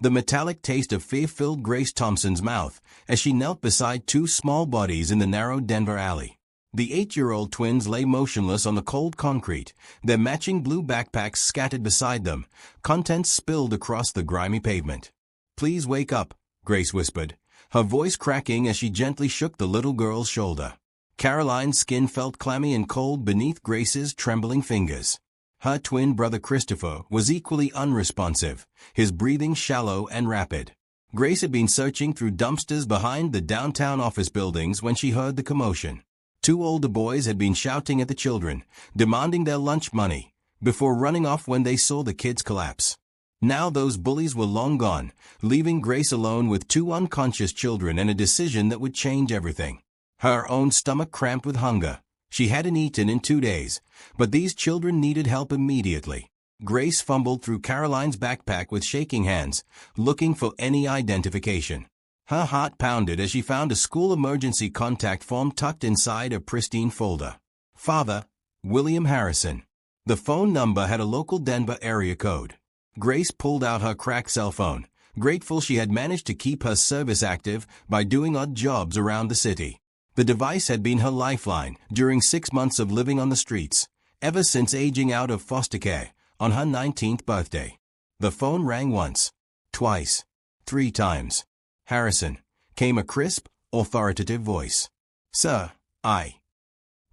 The metallic taste of fear filled Grace Thompson's mouth as she knelt beside two small bodies in the narrow Denver alley. The 8-year-old twins lay motionless on the cold concrete, their matching blue backpacks scattered beside them, contents spilled across the grimy pavement. "Please wake up," Grace whispered, her voice cracking as she gently shook the little girl's shoulder. Caroline's skin felt clammy and cold beneath Grace's trembling fingers. Her twin brother Christopher was equally unresponsive, his breathing shallow and rapid. Grace had been searching through dumpsters behind the downtown office buildings when she heard the commotion. Two older boys had been shouting at the children, demanding their lunch money, before running off when they saw the kids collapse. Now those bullies were long gone, leaving Grace alone with two unconscious children and a decision that would change everything. Her own stomach cramped with hunger. She hadn't eaten in 2 days, but these children needed help immediately. Grace fumbled through Caroline's backpack with shaking hands, looking for any identification. Her heart pounded as she found a school emergency contact form tucked inside a pristine folder. Father, William Harrison. The phone number had a local Denver area code. Grace pulled out her cracked cell phone, grateful she had managed to keep her service active by doing odd jobs around the city. The device had been her lifeline during 6 months of living on the streets, ever since aging out of foster care on her 19th birthday. The phone rang once, twice, 3 times. "Harrison," came a crisp, authoritative voice. "Sir,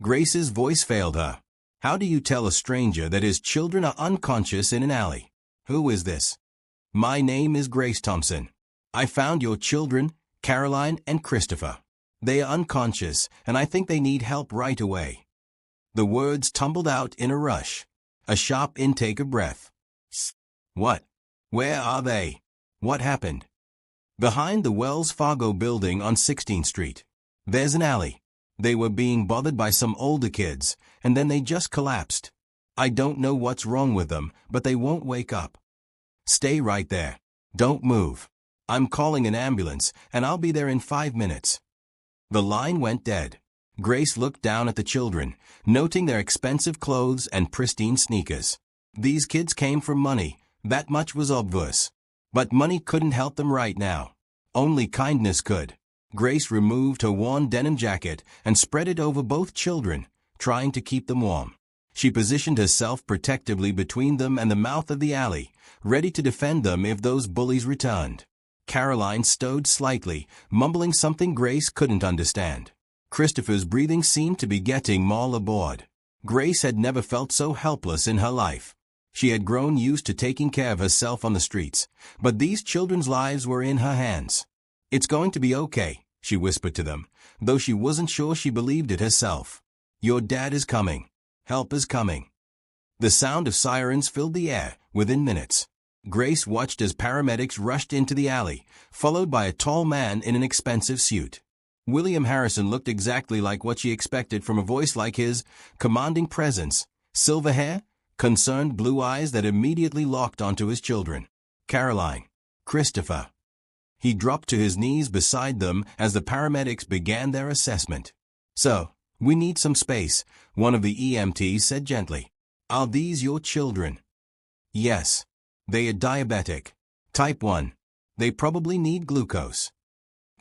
Grace's voice failed her. "How do you tell a stranger that his children are unconscious in an alley? Who is this?" "My name is Grace Thompson. I found your children, Caroline and Christopher. They are unconscious, and I think they need help right away." The words tumbled out in a rush. A sharp intake of breath. "What? Where are they? What happened?" "Behind the Wells Fargo building on 16th Street. There's an alley. They were being bothered by some older kids, and then they just collapsed. I don't know what's wrong with them, but they won't wake up. Stay right there. Don't move. I'm calling an ambulance, and I'll be there in 5 minutes." The line went dead. Grace looked down at the children, noting their expensive clothes and pristine sneakers. These kids came for money, that much was obvious. But money couldn't help them right now. Only kindness could. Grace removed her worn denim jacket and spread it over both children, trying to keep them warm. She positioned herself protectively between them and the mouth of the alley, ready to defend them if those bullies returned. Caroline stowed slightly, mumbling something Grace couldn't understand. Christopher's breathing seemed to be getting more labored. Grace had never felt so helpless in her life. She had grown used to taking care of herself on the streets, but these children's lives were in her hands. "It's going to be okay," she whispered to them, though she wasn't sure she believed it herself. "Your dad is coming. Help is coming." The sound of sirens filled the air within minutes. Grace watched as paramedics rushed into the alley, followed by a tall man in an expensive suit. William Harrison looked exactly like what she expected from a voice like his, commanding presence, silver hair, concerned blue eyes that immediately locked onto his children. Caroline, Christopher. He dropped to his knees beside them as the paramedics began their assessment. "So, we need some space," one of the EMTs said gently. "Are these your children?" "Yes. They are diabetic. Type 1. They probably need glucose."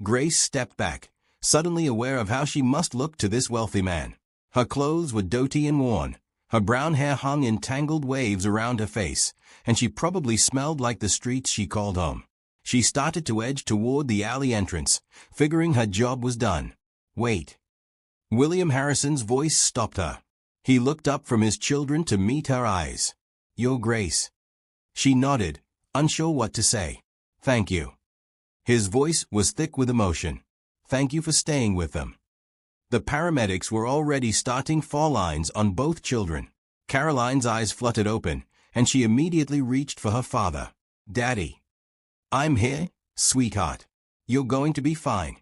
Grace stepped back, suddenly aware of how she must look to this wealthy man. Her clothes were dirty and worn. Her brown hair hung in tangled waves around her face, and she probably smelled like the streets she called home. She started to edge toward the alley entrance, figuring her job was done. "Wait." William Harrison's voice stopped her. He looked up from his children to meet her eyes. "Your Grace." She nodded, unsure what to say. "Thank you." His voice was thick with emotion. "Thank you for staying with them." The paramedics were already starting fall lines on both children. Caroline's eyes fluttered open, and she immediately reached for her father. "Daddy." "I'm here, sweetheart. You're going to be fine."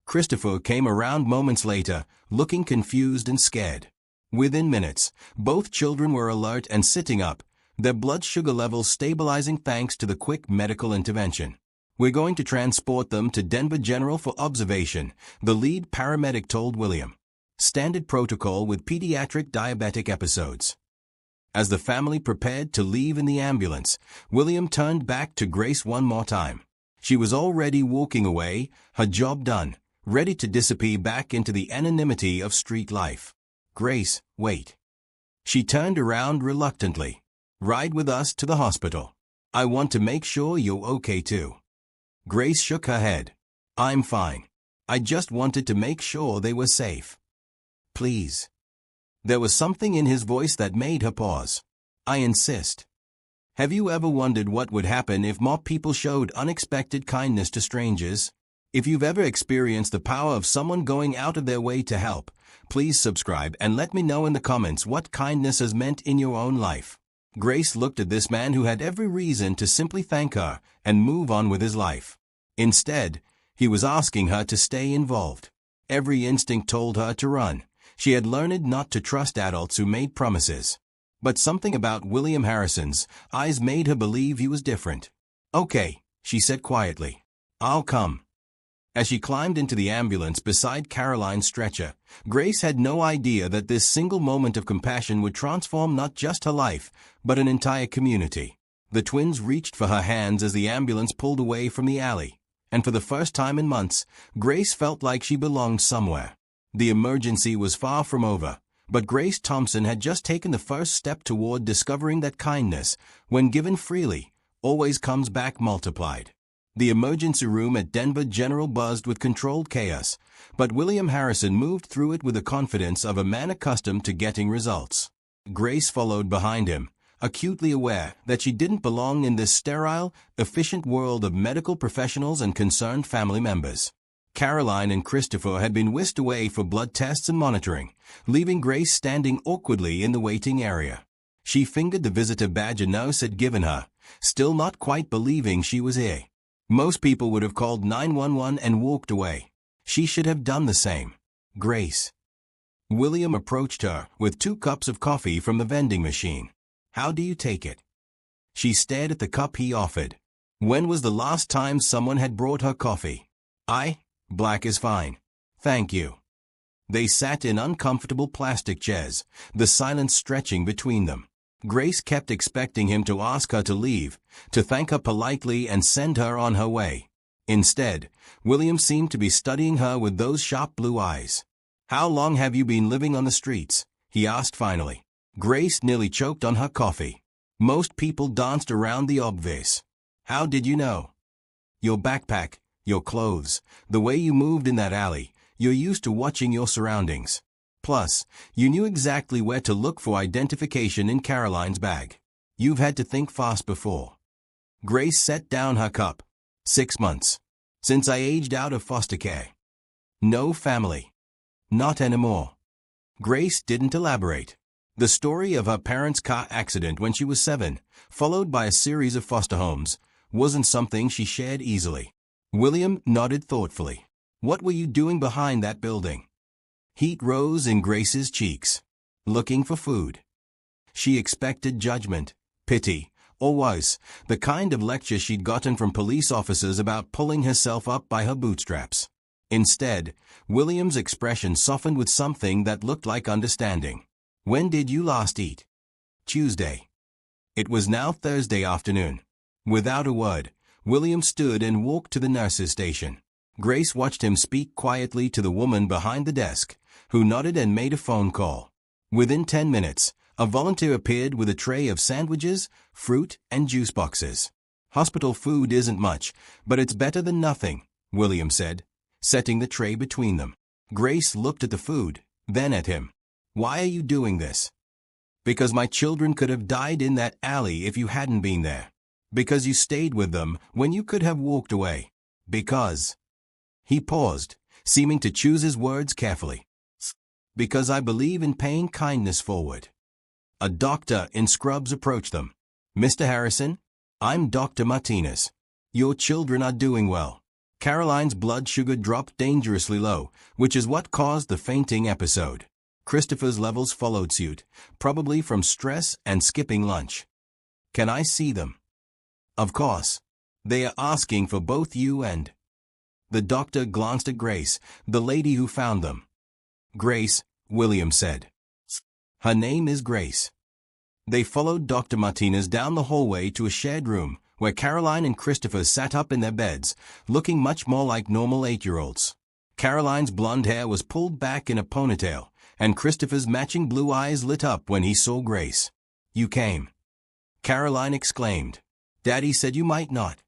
Christopher came around moments later, looking confused and scared. Within minutes, both children were alert and sitting up, their blood sugar levels stabilizing thanks to the quick medical intervention. "We're going to transport them to Denver General for observation," the lead paramedic told William. "Standard protocol with pediatric diabetic episodes." As the family prepared to leave in the ambulance, William turned back to Grace one more time. She was already walking away, her job done, ready to disappear back into the anonymity of street life. "Grace, wait." She turned around reluctantly. "Ride with us to the hospital. I want to make sure you're okay too." Grace shook her head. "I'm fine. I just wanted to make sure they were safe." "Please." There was something in his voice that made her pause. "I insist." Have you ever wondered what would happen if more people showed unexpected kindness to strangers? If you've ever experienced the power of someone going out of their way to help, please subscribe and let me know in the comments what kindness has meant in your own life. Grace looked at this man who had every reason to simply thank her and move on with his life. Instead, he was asking her to stay involved. Every instinct told her to run. She had learned not to trust adults who made promises. But something about William Harrison's eyes made her believe he was different. "Okay," she said quietly. "I'll come." As she climbed into the ambulance beside Caroline's stretcher, Grace had no idea that this single moment of compassion would transform not just her life, but an entire community. The twins reached for her hands as the ambulance pulled away from the alley, and for the first time in months, Grace felt like she belonged somewhere. The emergency was far from over, but Grace Thompson had just taken the first step toward discovering that kindness, when given freely, always comes back multiplied. The emergency room at Denver General buzzed with controlled chaos, but William Harrison moved through it with the confidence of a man accustomed to getting results. Grace followed behind him, acutely aware that she didn't belong in this sterile, efficient world of medical professionals and concerned family members. Caroline and Christopher had been whisked away for blood tests and monitoring, leaving Grace standing awkwardly in the waiting area. She fingered the visitor badge a nurse had given her, still not quite believing she was here. Most people would have called 911 and walked away. She should have done the same. "Grace." William approached her with 2 cups of coffee from the vending machine. "How do you take it?" She stared at the cup he offered. When was the last time someone had brought her coffee? Black is fine. Thank you." They sat in uncomfortable plastic chairs, the silence stretching between them. Grace kept expecting him to ask her to leave, to thank her politely and send her on her way. Instead, William seemed to be studying her with those sharp blue eyes. "How long have you been living on the streets?" he asked finally. Grace nearly choked on her coffee. Most people danced around the obvious. "How did you know?" "Your backpack, your clothes, the way you moved in that alley. You're used to watching your surroundings. Plus, you knew exactly where to look for identification in Caroline's bag. You've had to think fast before." Grace set down her cup. 6 months. Since I aged out of foster care. No family. Not anymore." Grace didn't elaborate. The story of her parents' car accident when she was 7, followed by a series of foster homes, wasn't something she shared easily. William nodded thoughtfully. "What were you doing behind that building?" Heat rose in Grace's cheeks. "Looking for food." She expected judgment, pity, or worse, the kind of lecture she'd gotten from police officers about pulling herself up by her bootstraps. Instead, William's expression softened with something that looked like understanding. "When did you last eat?" "Tuesday." It was now Thursday afternoon. Without a word, William stood and walked to the nurse's station. Grace watched him speak quietly to the woman behind the desk, who nodded and made a phone call. Within 10 minutes, a volunteer appeared with a tray of sandwiches, fruit, and juice boxes. "Hospital food isn't much, but it's better than nothing," William said, setting the tray between them. Grace looked at the food, then at him. "Why are you doing this?" "Because my children could have died in that alley if you hadn't been there. Because you stayed with them when you could have walked away. Because—" He paused, seeming to choose his words carefully. "Because I believe in paying kindness forward." A doctor in scrubs approached them. "Mr. Harrison, I'm Dr. Martinez. Your children are doing well." Caroline's blood sugar dropped dangerously low, which is what caused the fainting episode. Christopher's levels followed suit, probably from stress and skipping lunch. "Can I see them?" "Of course. They are asking for both you and—" The doctor glanced at Grace, the lady who found them. "Grace," William said. "Her name is Grace." They followed Dr. Martinez down the hallway to a shared room, where Caroline and Christopher sat up in their beds, looking much more like normal 8-year-olds. Caroline's blonde hair was pulled back in a ponytail, and Christopher's matching blue eyes lit up when he saw Grace. "You came," Caroline exclaimed. "Daddy said you might not."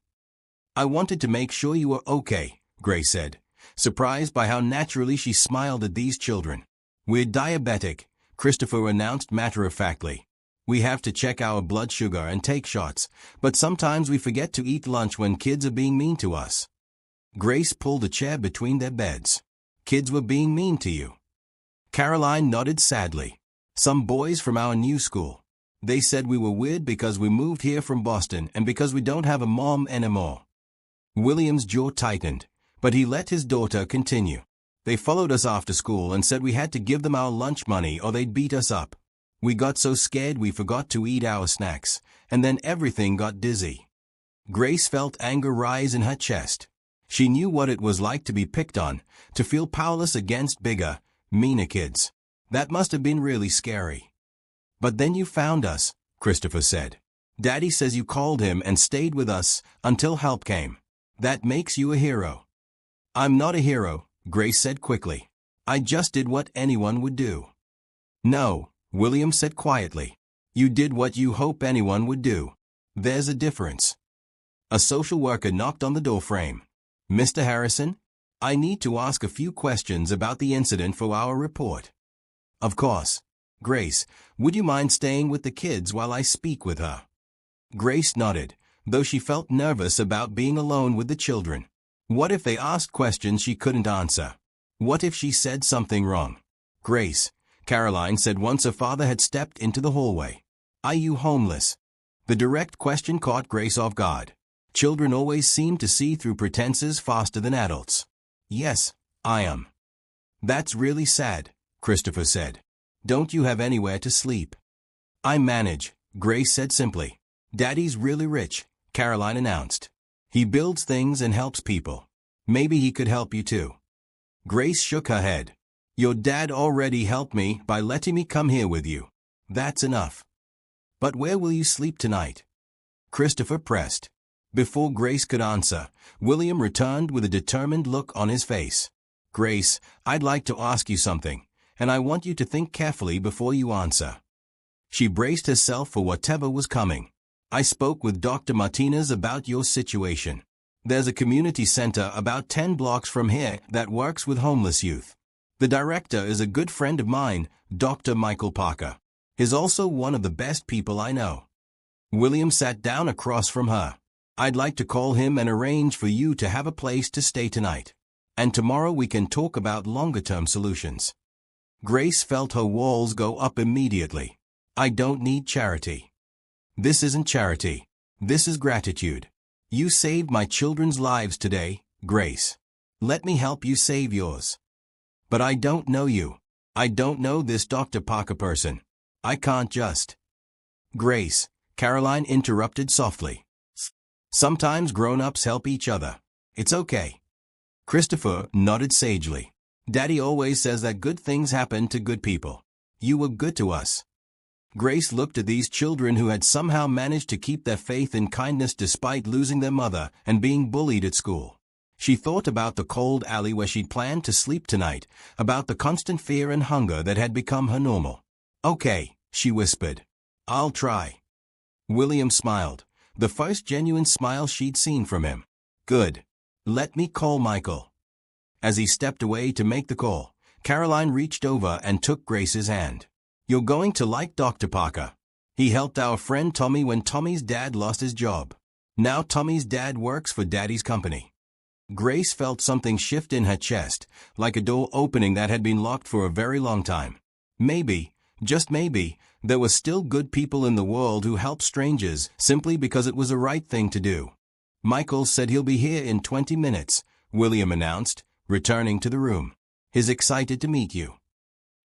"I wanted to make sure you were okay," Grace said, surprised by how naturally she smiled at these children. "We're diabetic," Christopher announced matter-of-factly. "We have to check our blood sugar and take shots, but sometimes we forget to eat lunch when kids are being mean to us." Grace pulled a chair between their beds. "Kids were being mean to you?" Caroline nodded sadly. "Some boys from our new school. They said we were weird because we moved here from Boston and because we don't have a mom anymore." William's jaw tightened, but he let his daughter continue. "They followed us after school and said we had to give them our lunch money or they'd beat us up. We got so scared we forgot to eat our snacks, and then everything got dizzy." Grace felt anger rise in her chest. She knew what it was like to be picked on, to feel powerless against bigger, meaner kids. That must have been really scary. "But then you found us," Christopher said. "Daddy says you called him and stayed with us until help came. That makes you a hero." "I'm not a hero," Grace said quickly. "I just did what anyone would do." "No," William said quietly. "You did what you hope anyone would do. There's a difference." A social worker knocked on the doorframe. "Mr. Harrison? I need to ask a few questions about the incident for our report." "Of course. Grace, would you mind staying with the kids while I speak with her?" Grace nodded, though she felt nervous about being alone with the children. What if they asked questions she couldn't answer? What if she said something wrong? "Grace," Caroline said once her father had stepped into the hallway, "are you homeless?" The direct question caught Grace off guard. Children always seem to see through pretenses faster than adults. "Yes, I am." "That's really sad," Christopher said. "Don't you have anywhere to sleep?" "I manage," Grace said simply. "Daddy's really rich," Caroline announced. "He builds things and helps people. Maybe he could help you too." Grace shook her head. "Your dad already helped me by letting me come here with you. That's enough." "But where will you sleep tonight?" Christopher pressed. Before Grace could answer, William returned with a determined look on his face. "Grace, I'd like to ask you something, and I want you to think carefully before you answer." She braced herself for whatever was coming. "I spoke with Dr. Martinez about your situation. There's a community center about 10 blocks from here that works with homeless youth. The director is a good friend of mine, Dr. Michael Parker. He's also one of the best people I know." William sat down across from her. "I'd like to call him and arrange for you to have a place to stay tonight. And tomorrow we can talk about longer-term solutions." Grace felt her walls go up immediately. "I don't need charity." "This isn't charity. This is gratitude. You saved my children's lives today, Grace. Let me help you save yours." "But I don't know you. I don't know this Dr. Parker person. I can't just—" "Grace," Caroline interrupted softly. "Sometimes grown-ups help each other. It's okay." Christopher nodded sagely. "Daddy always says that good things happen to good people. You were good to us." Grace looked at these children who had somehow managed to keep their faith in kindness despite losing their mother and being bullied at school. She thought about the cold alley where she'd planned to sleep tonight, about the constant fear and hunger that had become her normal. "Okay," she whispered. "I'll try." William smiled, the first genuine smile she'd seen from him. "Good. Let me call Michael." As he stepped away to make the call, Caroline reached over and took Grace's hand. "You're going to like Dr. Parker. He helped our friend Tommy when Tommy's dad lost his job. Now Tommy's dad works for Daddy's company." Grace felt something shift in her chest, like a door opening that had been locked for a very long time. Maybe, just maybe, there were still good people in the world who help strangers simply because it was the right thing to do. "Michael said he'll be here in 20 minutes, William announced, returning to the room. "He's excited to meet you."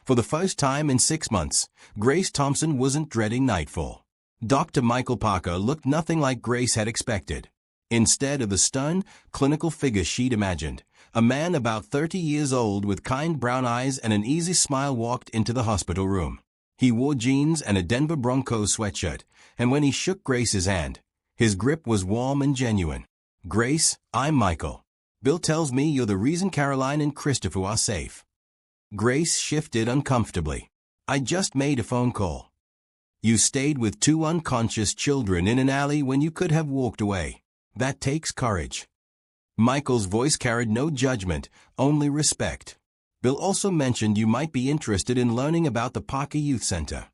For the first time in 6 months, Grace Thompson wasn't dreading nightfall. Dr. Michael Parker looked nothing like Grace had expected. Instead of the stern, clinical figure she'd imagined, a man about 30 years old with kind brown eyes and an easy smile walked into the hospital room. He wore jeans and a Denver Broncos sweatshirt, and when he shook Grace's hand, his grip was warm and genuine. "Grace, I'm Michael. Bill tells me you're the reason Caroline and Christopher are safe." Grace shifted uncomfortably. "I just made a phone call." "You stayed with two unconscious children in an alley when you could have walked away. That takes courage." Michael's voice carried no judgment, only respect. "Bill also mentioned you might be interested in learning about the Parker Youth Center."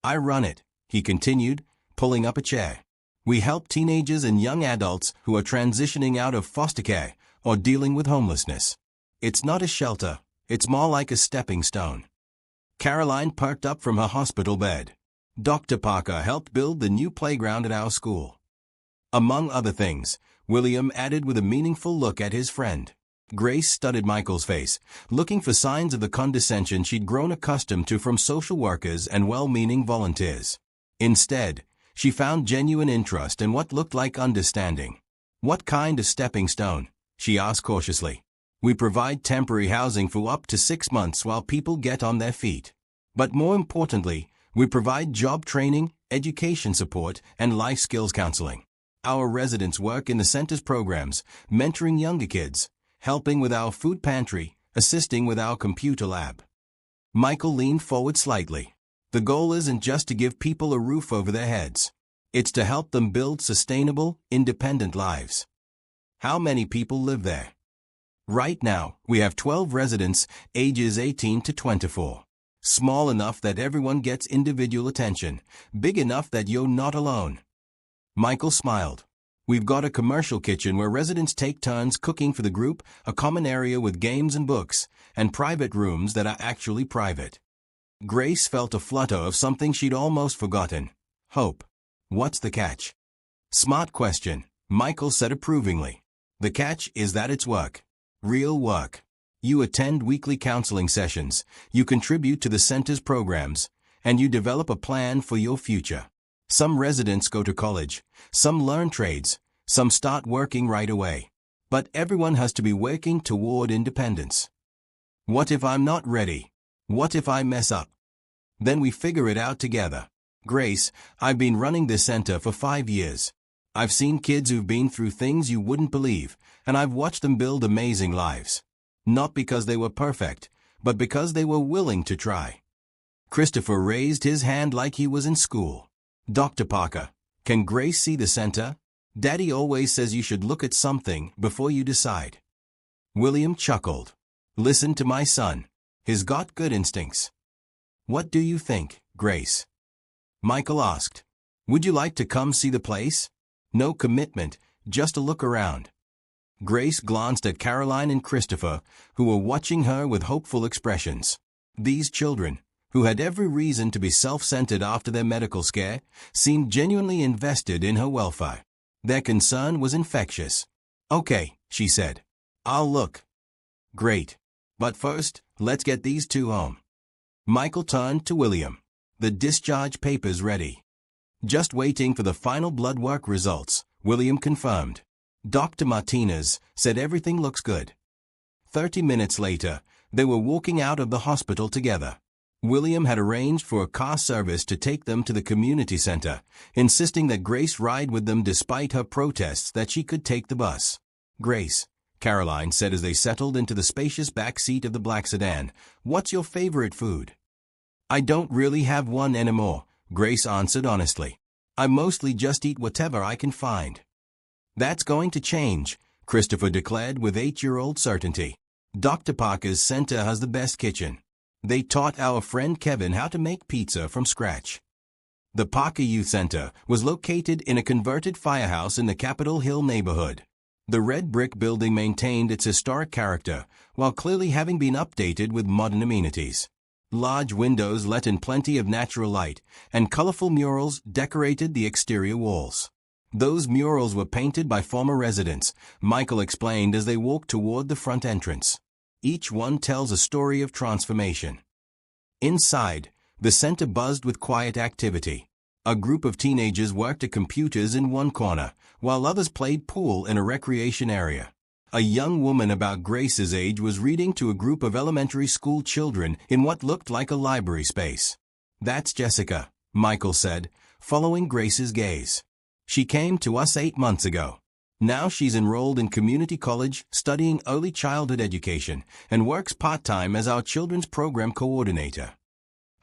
"I run it," he continued, pulling up a chair. "We help teenagers and young adults who are transitioning out of foster care or dealing with homelessness. It's not a shelter, it's more like a stepping stone." Caroline perked up from her hospital bed. "Dr. Parker helped build the new playground at our school." Among other things, William added with a meaningful look at his friend. Grace studied Michael's face, looking for signs of the condescension she'd grown accustomed to from social workers and well-meaning volunteers. Instead, she found genuine interest and what looked like understanding. "What kind of stepping stone?" she asked cautiously. "We provide temporary housing for up to 6 months while people get on their feet. But more importantly, we provide job training, education support, and life skills counseling. Our residents work in the center's programs, mentoring younger kids, helping with our food pantry, assisting with our computer lab." Michael leaned forward slightly. "The goal isn't just to give people a roof over their heads. It's to help them build sustainable, independent lives." "How many people live there?" "Right now, we have 12 residents, ages 18 to 24. Small enough that everyone gets individual attention, big enough that you're not alone." Michael smiled. "We've got a commercial kitchen where residents take turns cooking for the group, a common area with games and books, and private rooms that are actually private." Grace felt a flutter of something she'd almost forgotten. Hope. "What's the catch?" "Smart question," Michael said approvingly. "The catch is that it's work. Real work. You attend weekly counseling sessions, you contribute to the center's programs, and you develop a plan for your future. Some residents go to college, some learn trades, some start working right away. But everyone has to be working toward independence. What if I'm not ready? What if I mess up? Then we figure it out together. Grace, I've been running this center for 5 years. I've seen kids who've been through things you wouldn't believe, and I've watched them build amazing lives. Not because they were perfect, but because they were willing to try." Christopher raised his hand like he was in school. "Dr. Parker, can Grace see the center? Daddy always says you should look at something before you decide." William chuckled. "Listen to my son. He's got good instincts." "What do you think, Grace?" Michael asked. "Would you like to come see the place? No commitment, just a look around." Grace glanced at Caroline and Christopher, who were watching her with hopeful expressions. These children, who had every reason to be self-centered after their medical scare, seemed genuinely invested in her welfare. Their concern was infectious. "Okay," she said. "I'll look." "Great. But first, let's get these two home." Michael turned to William. "The discharge papers ready." "Just waiting for the final blood work results," William confirmed. "Dr. Martinez said everything looks good." 30 minutes later, they were walking out of the hospital together. William had arranged for a car service to take them to the community center, insisting that Grace ride with them despite her protests that she could take the bus. "Grace," Caroline said as they settled into the spacious back seat of the black sedan, "what's your favorite food?" "I don't really have one anymore," Grace answered honestly. "I mostly just eat whatever I can find." "That's going to change," Christopher declared with 8-year-old certainty. "Dr. Parker's center has the best kitchen. They taught our friend Kevin how to make pizza from scratch." The Parker Youth Center was located in a converted firehouse in the Capitol Hill neighborhood. The red brick building maintained its historic character, while clearly having been updated with modern amenities. Large windows let in plenty of natural light, and colorful murals decorated the exterior walls. "Those murals were painted by former residents," Michael explained as they walked toward the front entrance. "Each one tells a story of transformation." Inside, the center buzzed with quiet activity. A group of teenagers worked at computers in one corner, while others played pool in a recreation area. A young woman about Grace's age was reading to a group of elementary school children in what looked like a library space. That's Jessica, Michael said, following Grace's gaze. She came to us 8 months ago. Now she's enrolled in community college, studying early childhood education, and works part-time as our children's program coordinator.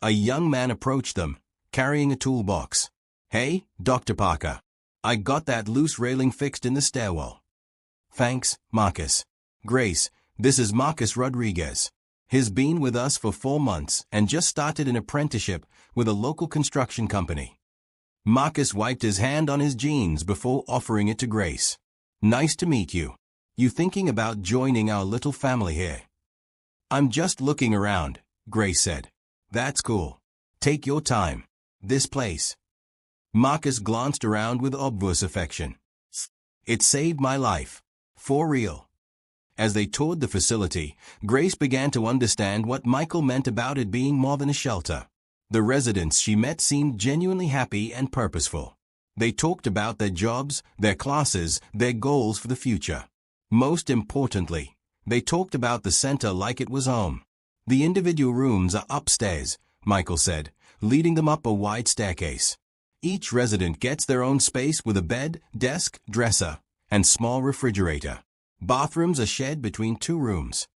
A young man approached them, carrying a toolbox. Hey, Dr. Parker. I got that loose railing fixed in the stairwell. Thanks, Marcus. Grace, this is Marcus Rodriguez. He's been with us for 4 months and just started an apprenticeship with a local construction company. Marcus wiped his hand on his jeans before offering it to Grace. Nice to meet you. You thinking about joining our little family here? I'm just looking around, Grace said. That's cool. Take your time. This place. Marcus glanced around with obvious affection. It saved my life. For real. As they toured the facility, Grace began to understand what Michael meant about it being more than a shelter. The residents she met seemed genuinely happy and purposeful. They talked about their jobs, their classes, their goals for the future. Most importantly, they talked about the center like it was home. The individual rooms are upstairs, Michael said, leading them up a wide staircase. Each resident gets their own space with a bed, desk, dresser, and small refrigerator. Bathrooms are shared between 2 rooms.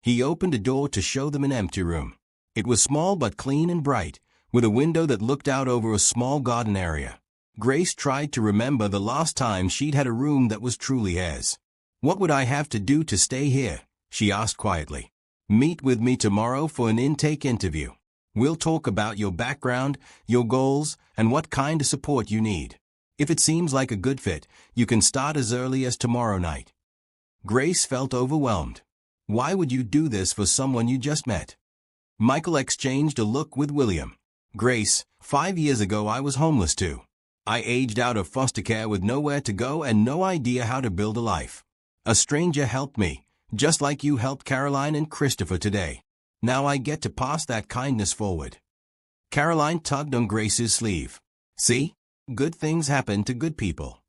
He opened a door to show them an empty room. It was small but clean and bright, with a window that looked out over a small garden area. Grace tried to remember the last time she'd had a room that was truly hers. What would I have to do to stay here? She asked quietly. Meet with me tomorrow for an intake interview. We'll talk about your background, your goals, and what kind of support you need. If it seems like a good fit, you can start as early as tomorrow night. Grace felt overwhelmed. Why would you do this for someone you just met? Michael exchanged a look with William. Grace, 5 years ago I was homeless too. I aged out of foster care with nowhere to go and no idea how to build a life. A stranger helped me, just like you helped Caroline and Christopher today. Now I get to pass that kindness forward. Caroline tugged on Grace's sleeve. See? Good things happen to good people.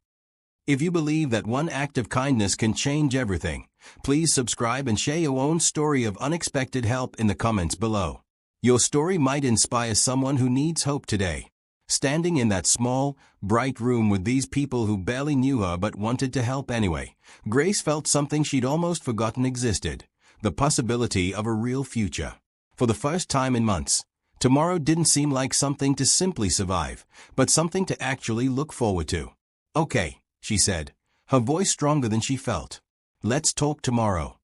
If you believe that one act of kindness can change everything, please subscribe and share your own story of unexpected help in the comments below. Your story might inspire someone who needs hope today. Standing in that small, bright room with these people who barely knew her but wanted to help anyway, Grace felt something she'd almost forgotten existed, the possibility of a real future. For the first time in months, tomorrow didn't seem like something to simply survive, but something to actually look forward to. Okay, she said, her voice stronger than she felt. Let's talk tomorrow.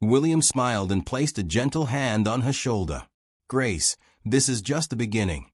William smiled and placed a gentle hand on her shoulder. Grace, this is just the beginning.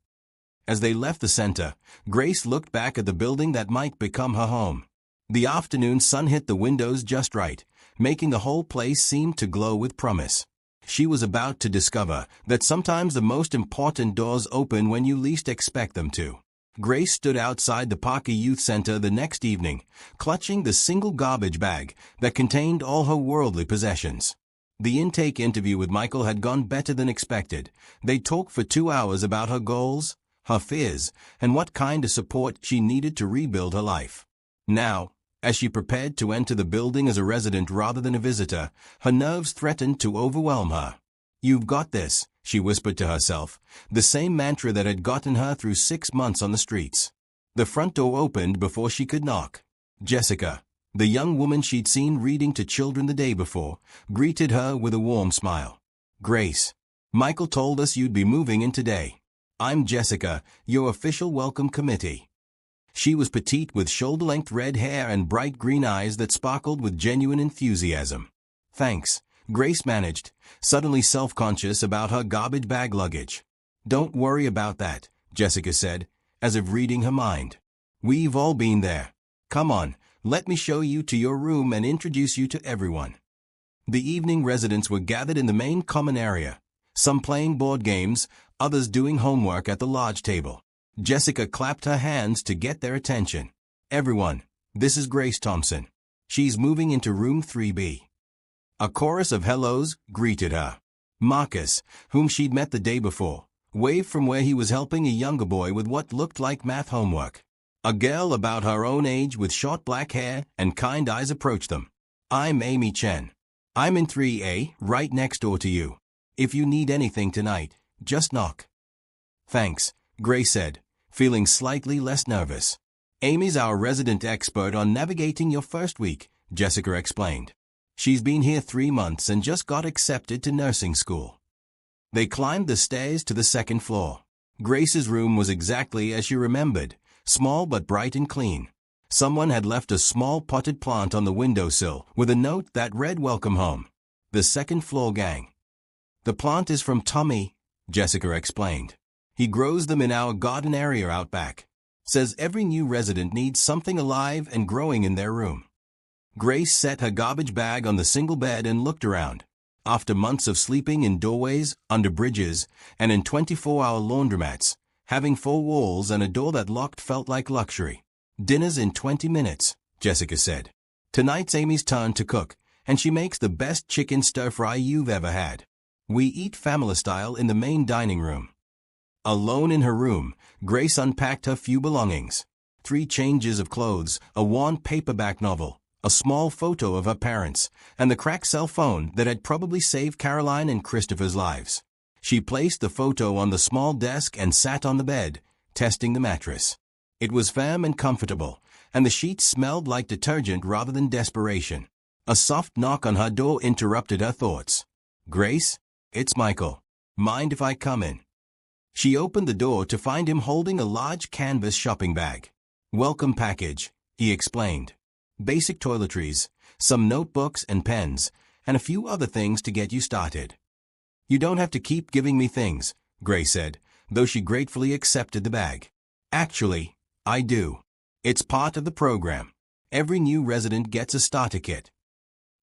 As they left the center, Grace looked back at the building that might become her home. The afternoon sun hit the windows just right, making the whole place seem to glow with promise. She was about to discover that sometimes the most important doors open when you least expect them to. Grace stood outside the Parker Youth Center the next evening, clutching the single garbage bag that contained all her worldly possessions. The intake interview with Michael had gone better than expected. They talked for 2 hours about her goals, her fears, and what kind of support she needed to rebuild her life. Now, as she prepared to enter the building as a resident rather than a visitor, her nerves threatened to overwhelm her. You've got this, she whispered to herself, the same mantra that had gotten her through 6 months on the streets. The front door opened before she could knock. Jessica, the young woman she'd seen reading to children the day before, greeted her with a warm smile. Grace, Michael told us you'd be moving in today. I'm Jessica, your official welcome committee. She was petite with shoulder-length red hair and bright green eyes that sparkled with genuine enthusiasm. Thanks, Grace managed, suddenly self-conscious about her garbage bag luggage. Don't worry about that, Jessica said, as if reading her mind. We've all been there. Come on, let me show you to your room and introduce you to everyone. The evening residents were gathered in the main common area, some playing board games, others doing homework at the large table. Jessica clapped her hands to get their attention. Everyone, this is Grace Thompson. She's moving into room 3B. A chorus of hellos greeted her. Marcus, whom she'd met the day before, waved from where he was helping a younger boy with what looked like math homework. A girl about her own age with short black hair and kind eyes approached them. I'm Amy Chen. I'm in 3A, right next door to you. If you need anything tonight, just knock. Thanks, Grace said, feeling slightly less nervous. Amy's our resident expert on navigating your first week, Jessica explained. She's been here 3 months and just got accepted to nursing school. They climbed the stairs to the second floor. Grace's room was exactly as she remembered, small but bright and clean. Someone had left a small potted plant on the windowsill with a note that read "Welcome home. The second floor gang." "The plant is from Tommy," Jessica explained. "He grows them in our garden area out back. Says every new resident needs something alive and growing in their room." Grace set her garbage bag on the single bed and looked around. After months of sleeping in doorways, under bridges, and in 24-hour laundromats, having 4 walls and a door that locked felt like luxury. "Dinner's in 20 minutes, Jessica said. "Tonight's Amy's turn to cook, and she makes the best chicken stir-fry you've ever had. We eat family style in the main dining room." Alone in her room, Grace unpacked her few belongings. 3 changes of clothes, a worn paperback novel, a small photo of her parents, and the cracked cell phone that had probably saved Caroline and Christopher's lives. She placed the photo on the small desk and sat on the bed, testing the mattress. It was firm and comfortable, and the sheets smelled like detergent rather than desperation. A soft knock on her door interrupted her thoughts. "Grace? It's Michael. Mind if I come in?" She opened the door to find him holding a large canvas shopping bag. "Welcome package," he explained. "Basic toiletries, some notebooks and pens, and a few other things to get you started." "You don't have to keep giving me things," Grace said, though she gratefully accepted the bag. "Actually, I do. It's part of the program. Every new resident gets a starter kit."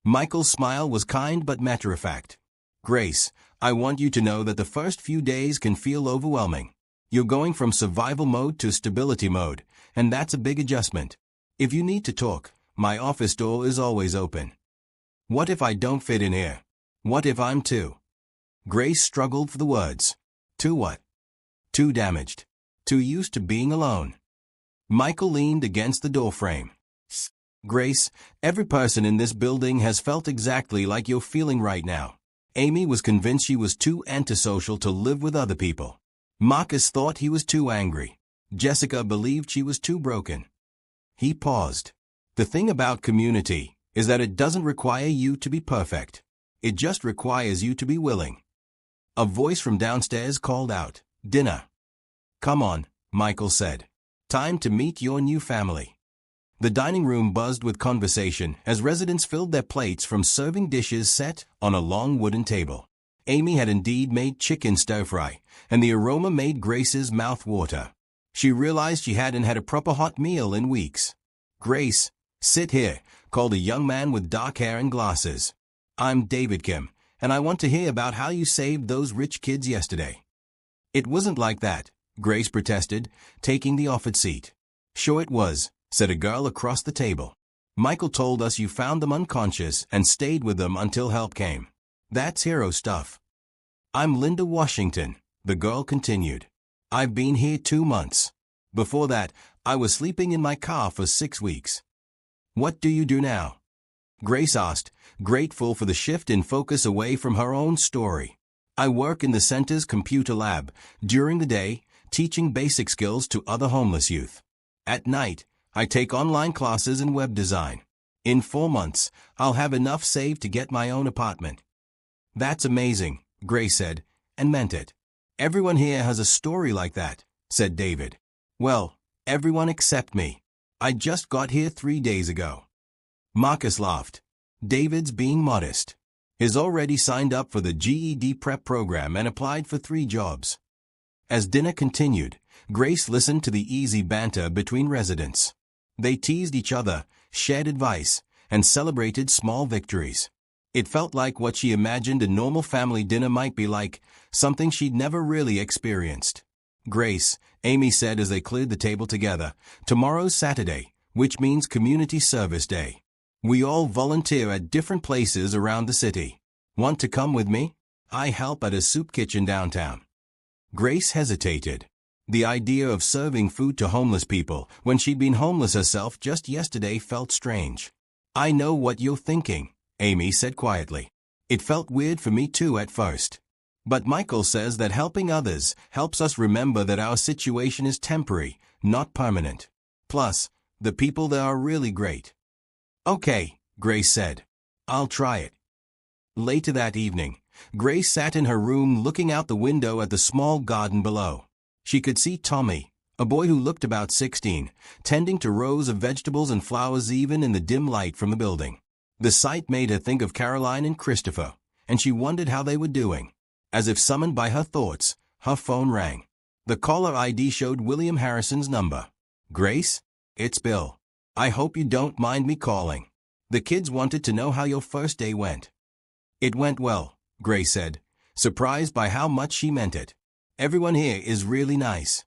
Michael's smile was kind but matter-of-fact. "Grace, I want you to know that the first few days can feel overwhelming. You're going from survival mode to stability mode, and that's a big adjustment. If you need to talk, my office door is always open." "What if I don't fit in here? What if I'm too?" Grace struggled for the words. "Too what?" "Too damaged. Too used to being alone." Michael leaned against the doorframe. "Grace, every person in this building has felt exactly like you're feeling right now. Amy was convinced she was too antisocial to live with other people. Marcus thought he was too angry. Jessica believed she was too broken." He paused. "The thing about community is that it doesn't require you to be perfect. It just requires you to be willing." A voice from downstairs called out, "Dinner." "Come on," Michael said. "Time to meet your new family." The dining room buzzed with conversation as residents filled their plates from serving dishes set on a long wooden table. Amy had indeed made chicken stir-fry, and the aroma made Grace's mouth water. She realized she hadn't had a proper hot meal in weeks. "Grace, sit here," called a young man with dark hair and glasses. "I'm David Kim, and I want to hear about how you saved those rich kids yesterday." "It wasn't like that," Grace protested, taking the offered seat. "Sure it was," said a girl across the table. "Michael told us you found them unconscious and stayed with them until help came. That's hero stuff." "I'm Linda Washington," the girl continued. "I've been here 2 months. Before that, I was sleeping in my car for 6 weeks." "What do you do now?" Grace asked, grateful for the shift in focus away from her own story. "I work in the center's computer lab, during the day, teaching basic skills to other homeless youth. At night, I take online classes in web design. In 4 months, I'll have enough saved to get my own apartment." "That's amazing," Grace said, and meant it. "Everyone here has a story like that," said David. "Well, everyone except me. I just got here 3 days ago." Marcus laughed. David's being modest. He's already signed up for the GED prep program and applied for 3 jobs. As dinner continued, Grace listened to the easy banter between residents. They teased each other, shared advice, and celebrated small victories. It felt like what she imagined a normal family dinner might be like, something she'd never really experienced. "Grace," Amy said as they cleared the table together, "tomorrow's Saturday, which means Community Service Day. We all volunteer at different places around the city. Want to come with me? I help at a soup kitchen downtown." Grace hesitated. The idea of serving food to homeless people when she'd been homeless herself just yesterday felt strange. "I know what you're thinking," Amy said quietly. "It felt weird for me too at first. But Michael says that helping others helps us remember that our situation is temporary, not permanent. Plus, the people there are really great. Okay, Grace said. I'll try it. Later that evening, Grace sat in her room looking out the window at the small garden below. She could see Tommy, a boy who looked about 16, tending to rows of vegetables and flowers even in the dim light from the building. The sight made her think of Caroline and Christopher, and she wondered how they were doing. As if summoned by her thoughts, her phone rang. The caller ID showed William Harrison's number. Grace? It's Bill. I hope you don't mind me calling. The kids wanted to know how your first day went. It went well, Grace said, surprised by how much she meant it. Everyone here is really nice.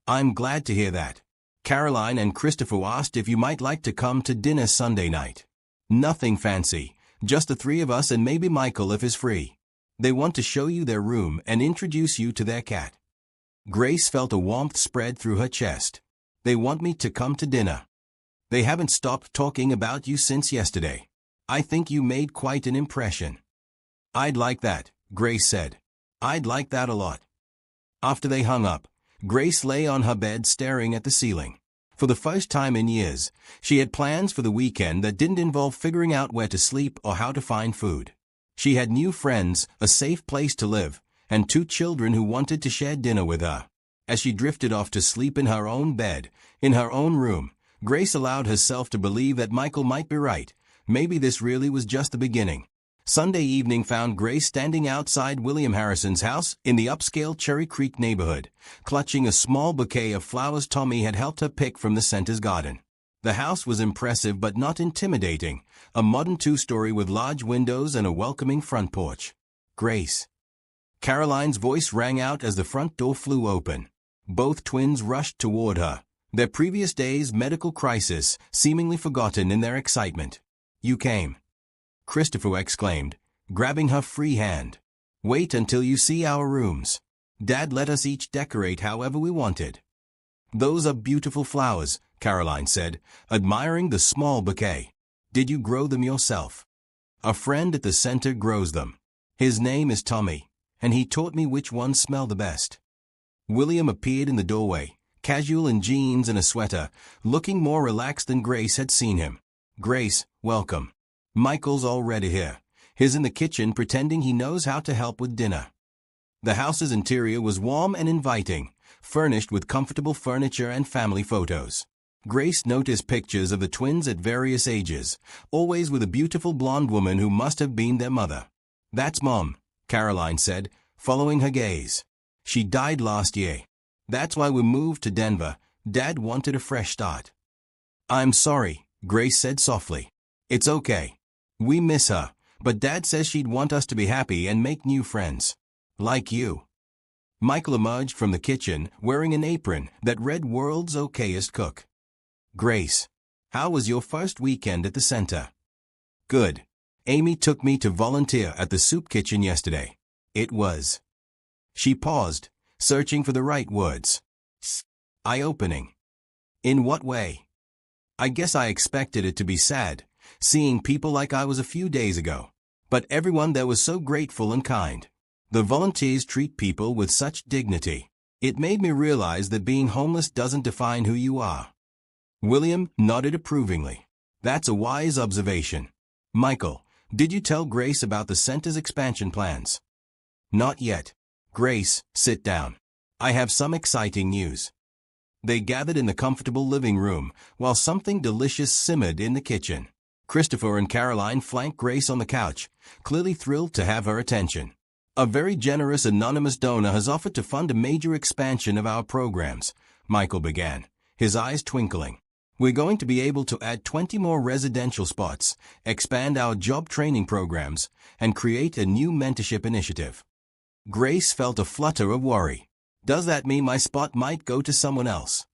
I'm glad to hear that. Caroline and Christopher asked if you might like to come to dinner Sunday night. Nothing fancy, just the three of us and maybe Michael if he's free. They want to show you their room and introduce you to their cat. Grace felt a warmth spread through her chest. They want me to come to dinner. They haven't stopped talking about you since yesterday. I think you made quite an impression. I'd like that, Grace said. I'd like that a lot. After they hung up, Grace lay on her bed staring at the ceiling. For the first time in years, she had plans for the weekend that didn't involve figuring out where to sleep or how to find food. She had new friends, a safe place to live, and 2 children who wanted to share dinner with her. As she drifted off to sleep in her own bed, in her own room, Grace allowed herself to believe that Michael might be right. Maybe this really was just the beginning. Sunday evening found Grace standing outside William Harrison's house in the upscale Cherry Creek neighborhood, clutching a small bouquet of flowers Tommy had helped her pick from the center's garden. The house was impressive but not intimidating, a modern 2-story with large windows and a welcoming front porch. Grace. Caroline's voice rang out as the front door flew open. Both twins rushed toward her, their previous day's medical crisis seemingly forgotten in their excitement. You came. Christopher exclaimed, grabbing her free hand. Wait until you see our rooms. Dad let us each decorate however we wanted. Those are beautiful flowers, Caroline said, admiring the small bouquet. Did you grow them yourself? A friend at the center grows them. His name is Tommy, and he taught me which ones smell the best. William appeared in the doorway, casual in jeans and a sweater, looking more relaxed than Grace had seen him. Grace, welcome. Michael's already here. He's in the kitchen pretending he knows how to help with dinner. The house's interior was warm and inviting, furnished with comfortable furniture and family photos. Grace noticed pictures of the twins at various ages, always with a beautiful blonde woman who must have been their mother. That's Mom, Caroline said, following her gaze. She died last year. That's why we moved to Denver. Dad wanted a fresh start. I'm sorry, Grace said softly. It's okay. We miss her, but Dad says she'd want us to be happy and make new friends. Like you. Michael emerged from the kitchen, wearing an apron that read World's Okayest Cook. Grace, how was your first weekend at the center? Good. Amy took me to volunteer at the soup kitchen yesterday. It was. She paused, searching for the right words. Eye-opening. In what way? I guess I expected it to be sad, seeing people like I was a few days ago. But everyone there was so grateful and kind. The volunteers treat people with such dignity. It made me realize that being homeless doesn't define who you are. William nodded approvingly. That's a wise observation. Michael, did you tell Grace about the center's expansion plans? Not yet. Grace, sit down. I have some exciting news. They gathered in the comfortable living room, while something delicious simmered in the kitchen. Christopher and Caroline flanked Grace on the couch, clearly thrilled to have her attention. A very generous anonymous donor has offered to fund a major expansion of our programs, Michael began, his eyes twinkling. We're going to be able to add 20 more residential spots, expand our job training programs, and create a new mentorship initiative. Grace felt a flutter of worry. Does that mean my spot might go to someone else?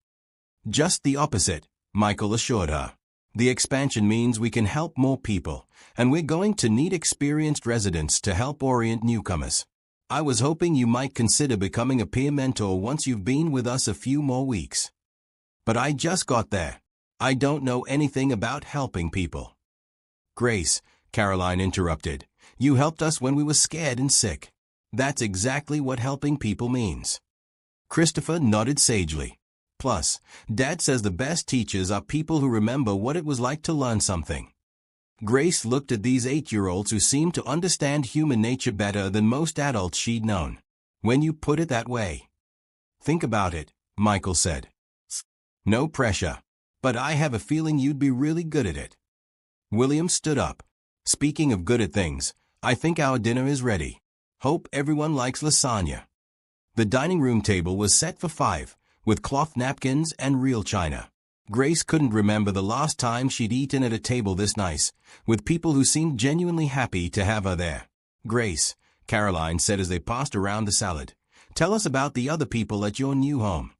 Just the opposite, Michael assured her. The expansion means we can help more people, and we're going to need experienced residents to help orient newcomers. I was hoping you might consider becoming a peer mentor once you've been with us a few more weeks. But I just got there. I don't know anything about helping people. Grace, Caroline interrupted, you helped us when we were scared and sick. That's exactly what helping people means. Christopher nodded sagely. Plus, Dad says the best teachers are people who remember what it was like to learn something. Grace looked at these 8-year-olds who seemed to understand human nature better than most adults she'd known. When you put it that way. Think about it, Michael said. No pressure. But I have a feeling you'd be really good at it. William stood up. Speaking of good at things, I think our dinner is ready. Hope everyone likes lasagna. The dining room table was set for 5, with cloth napkins and real china. Grace couldn't remember the last time she'd eaten at a table this nice, with people who seemed genuinely happy to have her there. Grace, Caroline said as they passed around the salad, tell us about the other people at your new home.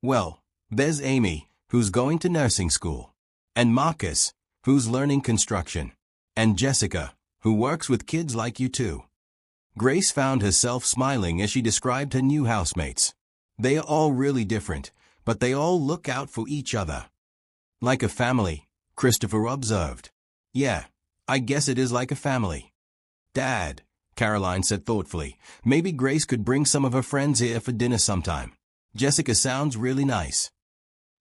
Well, there's Amy, who's going to nursing school, and Marcus, who's learning construction, and Jessica, who works with kids like you too. Grace found herself smiling as she described her new housemates. They are all really different, but they all look out for each other. Like a family, Christopher observed. Yeah, I guess it is like a family. Dad, Caroline said thoughtfully, maybe Grace could bring some of her friends here for dinner sometime. Jessica sounds really nice.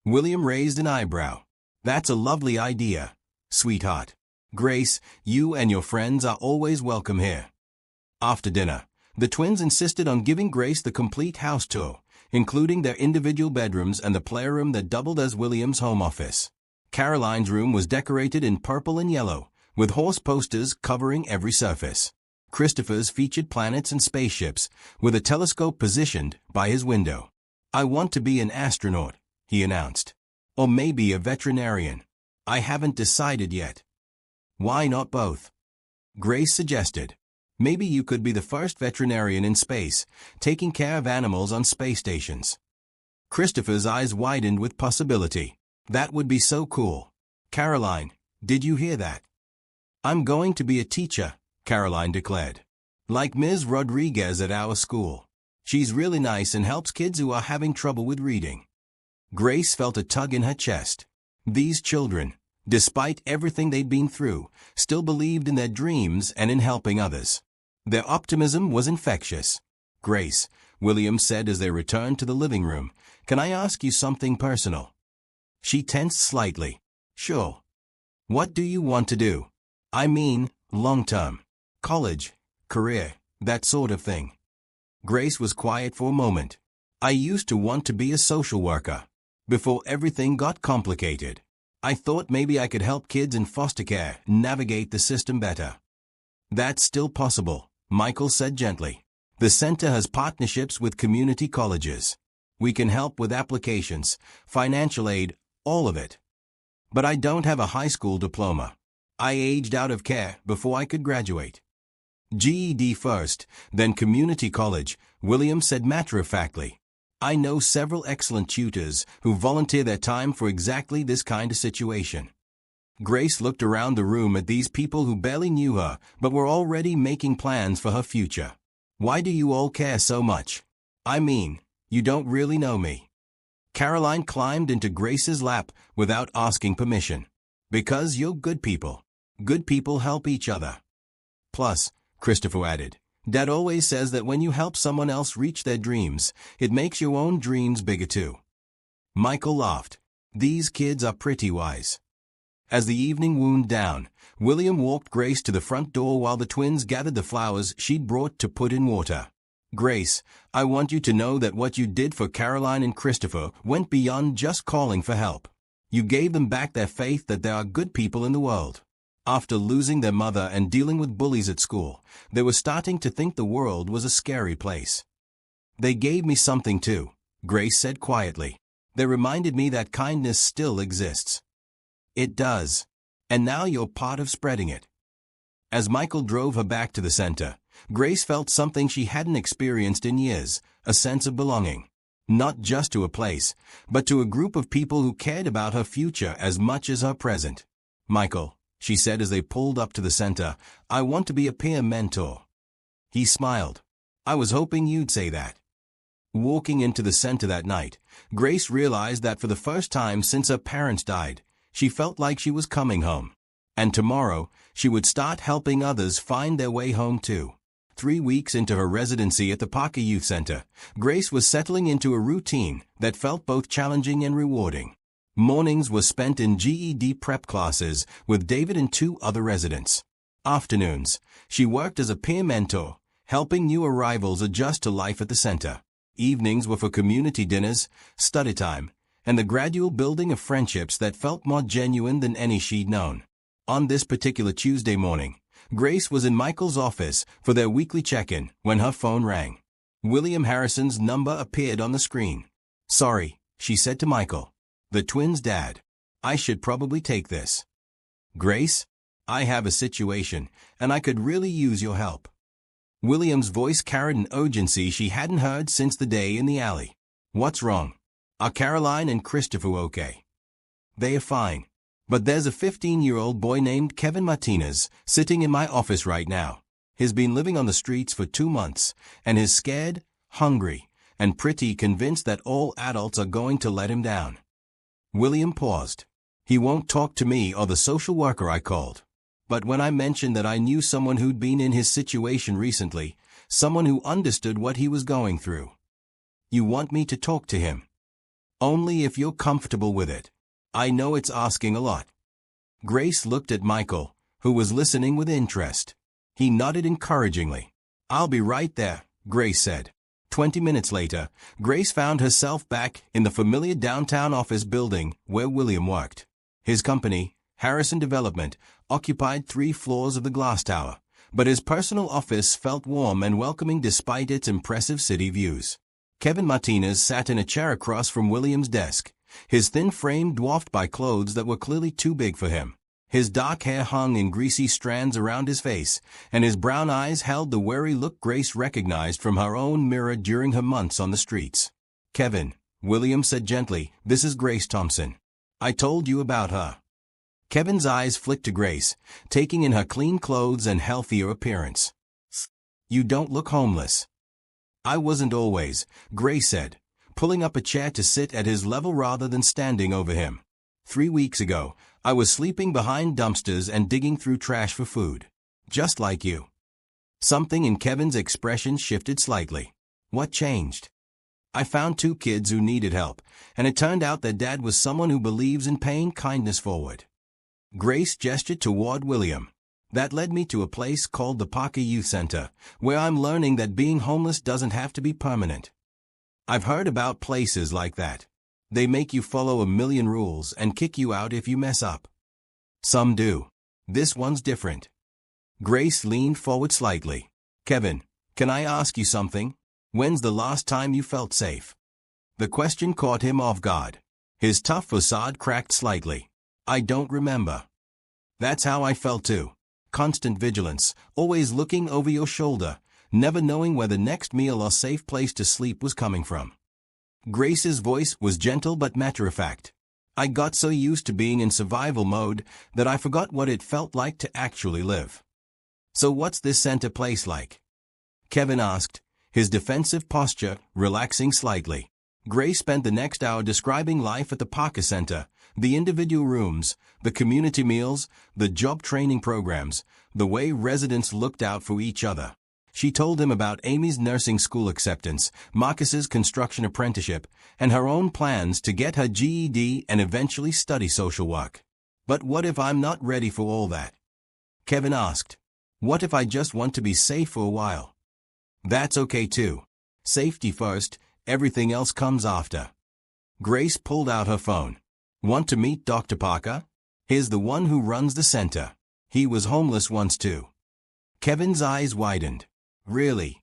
William raised an eyebrow. That's a lovely idea, sweetheart. Grace, you and your friends are always welcome here. After dinner, the twins insisted on giving Grace the complete house tour, including their individual bedrooms and the playroom that doubled as William's home office. Caroline's room was decorated in purple and yellow, with horse posters covering every surface. Christopher's featured planets and spaceships, with a telescope positioned by his window. I want to be an astronaut, he announced. Or maybe a veterinarian. I haven't decided yet. Why not both? Grace suggested. Maybe you could be the first veterinarian in space, taking care of animals on space stations. Christopher's eyes widened with possibility. That would be so cool. Caroline, did you hear that? I'm going to be a teacher, Caroline declared. Like Ms. Rodriguez at our school. She's really nice and helps kids who are having trouble with reading. Grace felt a tug in her chest. These children, despite everything they'd been through, still believed in their dreams and in helping others. Their optimism was infectious. Grace, William said as they returned to the living room, can I ask you something personal? She tensed slightly. Sure. What do you want to do? I mean, long-term. College, career, that sort of thing. Grace was quiet for a moment. I used to want to be a social worker. Before everything got complicated. I thought maybe I could help kids in foster care navigate the system better. That's still possible, Michael said gently. The center has partnerships with community colleges. We can help with applications, financial aid, all of it. But I don't have a high school diploma. I aged out of care before I could graduate. GED first, then community college, William said matter-of-factly. I know several excellent tutors who volunteer their time for exactly this kind of situation. Grace looked around the room at these people who barely knew her but were already making plans for her future. Why do you all care so much? I mean, you don't really know me. Caroline climbed into Grace's lap without asking permission. Because you're good people. Good people help each other. Plus, Christopher added, Dad always says that when you help someone else reach their dreams, it makes your own dreams bigger too. Michael laughed. These kids are pretty wise. As the evening wound down, William walked Grace to the front door while the twins gathered the flowers she'd brought to put in water. Grace, I want you to know that what you did for Caroline and Christopher went beyond just calling for help. You gave them back their faith that there are good people in the world. After losing their mother and dealing with bullies at school, they were starting to think the world was a scary place. They gave me something too, Grace said quietly. They reminded me that kindness still exists. It does. And now you're part of spreading it. As Michael drove her back to the center, Grace felt something she hadn't experienced in years, a sense of belonging. Not just to a place, but to a group of people who cared about her future as much as her present. Michael, she said as they pulled up to the center, I want to be a peer mentor. He smiled. I was hoping you'd say that. Walking into the center that night, Grace realized that for the first time since her parents died, she felt like she was coming home. And tomorrow, she would start helping others find their way home too. 3 weeks into her residency at the Parker Youth Center, Grace was settling into a routine that felt both challenging and rewarding. Mornings were spent in GED prep classes with David and 2 other residents. Afternoons, she worked as a peer mentor, helping new arrivals adjust to life at the center. Evenings were for community dinners, study time, and the gradual building of friendships that felt more genuine than any she'd known. On this particular Tuesday morning, Grace was in Michael's office for their weekly check-in when her phone rang. William Harrison's number appeared on the screen. "Sorry," she said to Michael. "The twins' dad. I should probably take this." "Grace, I have a situation, and I could really use your help." William's voice carried an urgency she hadn't heard since the day in the alley. "What's wrong? Are Caroline and Christopher okay?" "They are fine. But there's a 15-year-old boy named Kevin Martinez sitting in my office right now. He's been living on the streets for 2 months, and is scared, hungry, and pretty convinced that all adults are going to let him down." William paused. "He won't talk to me or the social worker I called. But when I mentioned that I knew someone who'd been in his situation recently, someone who understood what he was going through." "You want me to talk to him?" "Only if you're comfortable with it. I know it's asking a lot." Grace looked at Michael, who was listening with interest. He nodded encouragingly. "I'll be right there," Grace said. 20 minutes later, Grace found herself back in the familiar downtown office building where William worked. His company, Harrison Development, occupied 3 floors of the glass tower, but his personal office felt warm and welcoming despite its impressive city views. Kevin Martinez sat in a chair across from William's desk, his thin frame dwarfed by clothes that were clearly too big for him. His dark hair hung in greasy strands around his face, and his brown eyes held the wary look Grace recognized from her own mirror during her months on the streets. "Kevin," William said gently, "this is Grace Thompson. I told you about her." Kevin's eyes flicked to Grace, taking in her clean clothes and healthier appearance. "You don't look homeless." "I wasn't always," Grace said, pulling up a chair to sit at his level rather than standing over him. 3 weeks ago, I was sleeping behind dumpsters and digging through trash for food. Just like you." Something in Kevin's expression shifted slightly. "What changed?" "I found 2 kids who needed help, and it turned out their dad was someone who believes in paying kindness forward." Grace gestured toward William. "That led me to a place called the Parker Youth Center, where I'm learning that being homeless doesn't have to be permanent. I've heard about places like that. They make you follow a million rules and kick you out if you mess up." "Some do. This one's different." Grace leaned forward slightly. "Kevin, can I ask you something? When's the last time you felt safe?" The question caught him off guard. His tough facade cracked slightly. "I don't remember." "That's how I felt too. Constant vigilance, always looking over your shoulder, never knowing where the next meal or safe place to sleep was coming from." Grace's voice was gentle but matter-of-fact. "I got so used to being in survival mode that I forgot what it felt like to actually live." "So what's this center place like?" Kevin asked, his defensive posture relaxing slightly. Grace spent the next hour describing life at the Parker Center, the individual rooms, the community meals, the job training programs, the way residents looked out for each other. She told him about Amy's nursing school acceptance, Marcus's construction apprenticeship, and her own plans to get her GED and eventually study social work. "But what if I'm not ready for all that?" Kevin asked. "What if I just want to be safe for a while?" "That's okay too. Safety first, everything else comes after." Grace pulled out her phone. "Want to meet Dr. Parker? He's the one who runs the center. He was homeless once too." Kevin's eyes widened. "Really?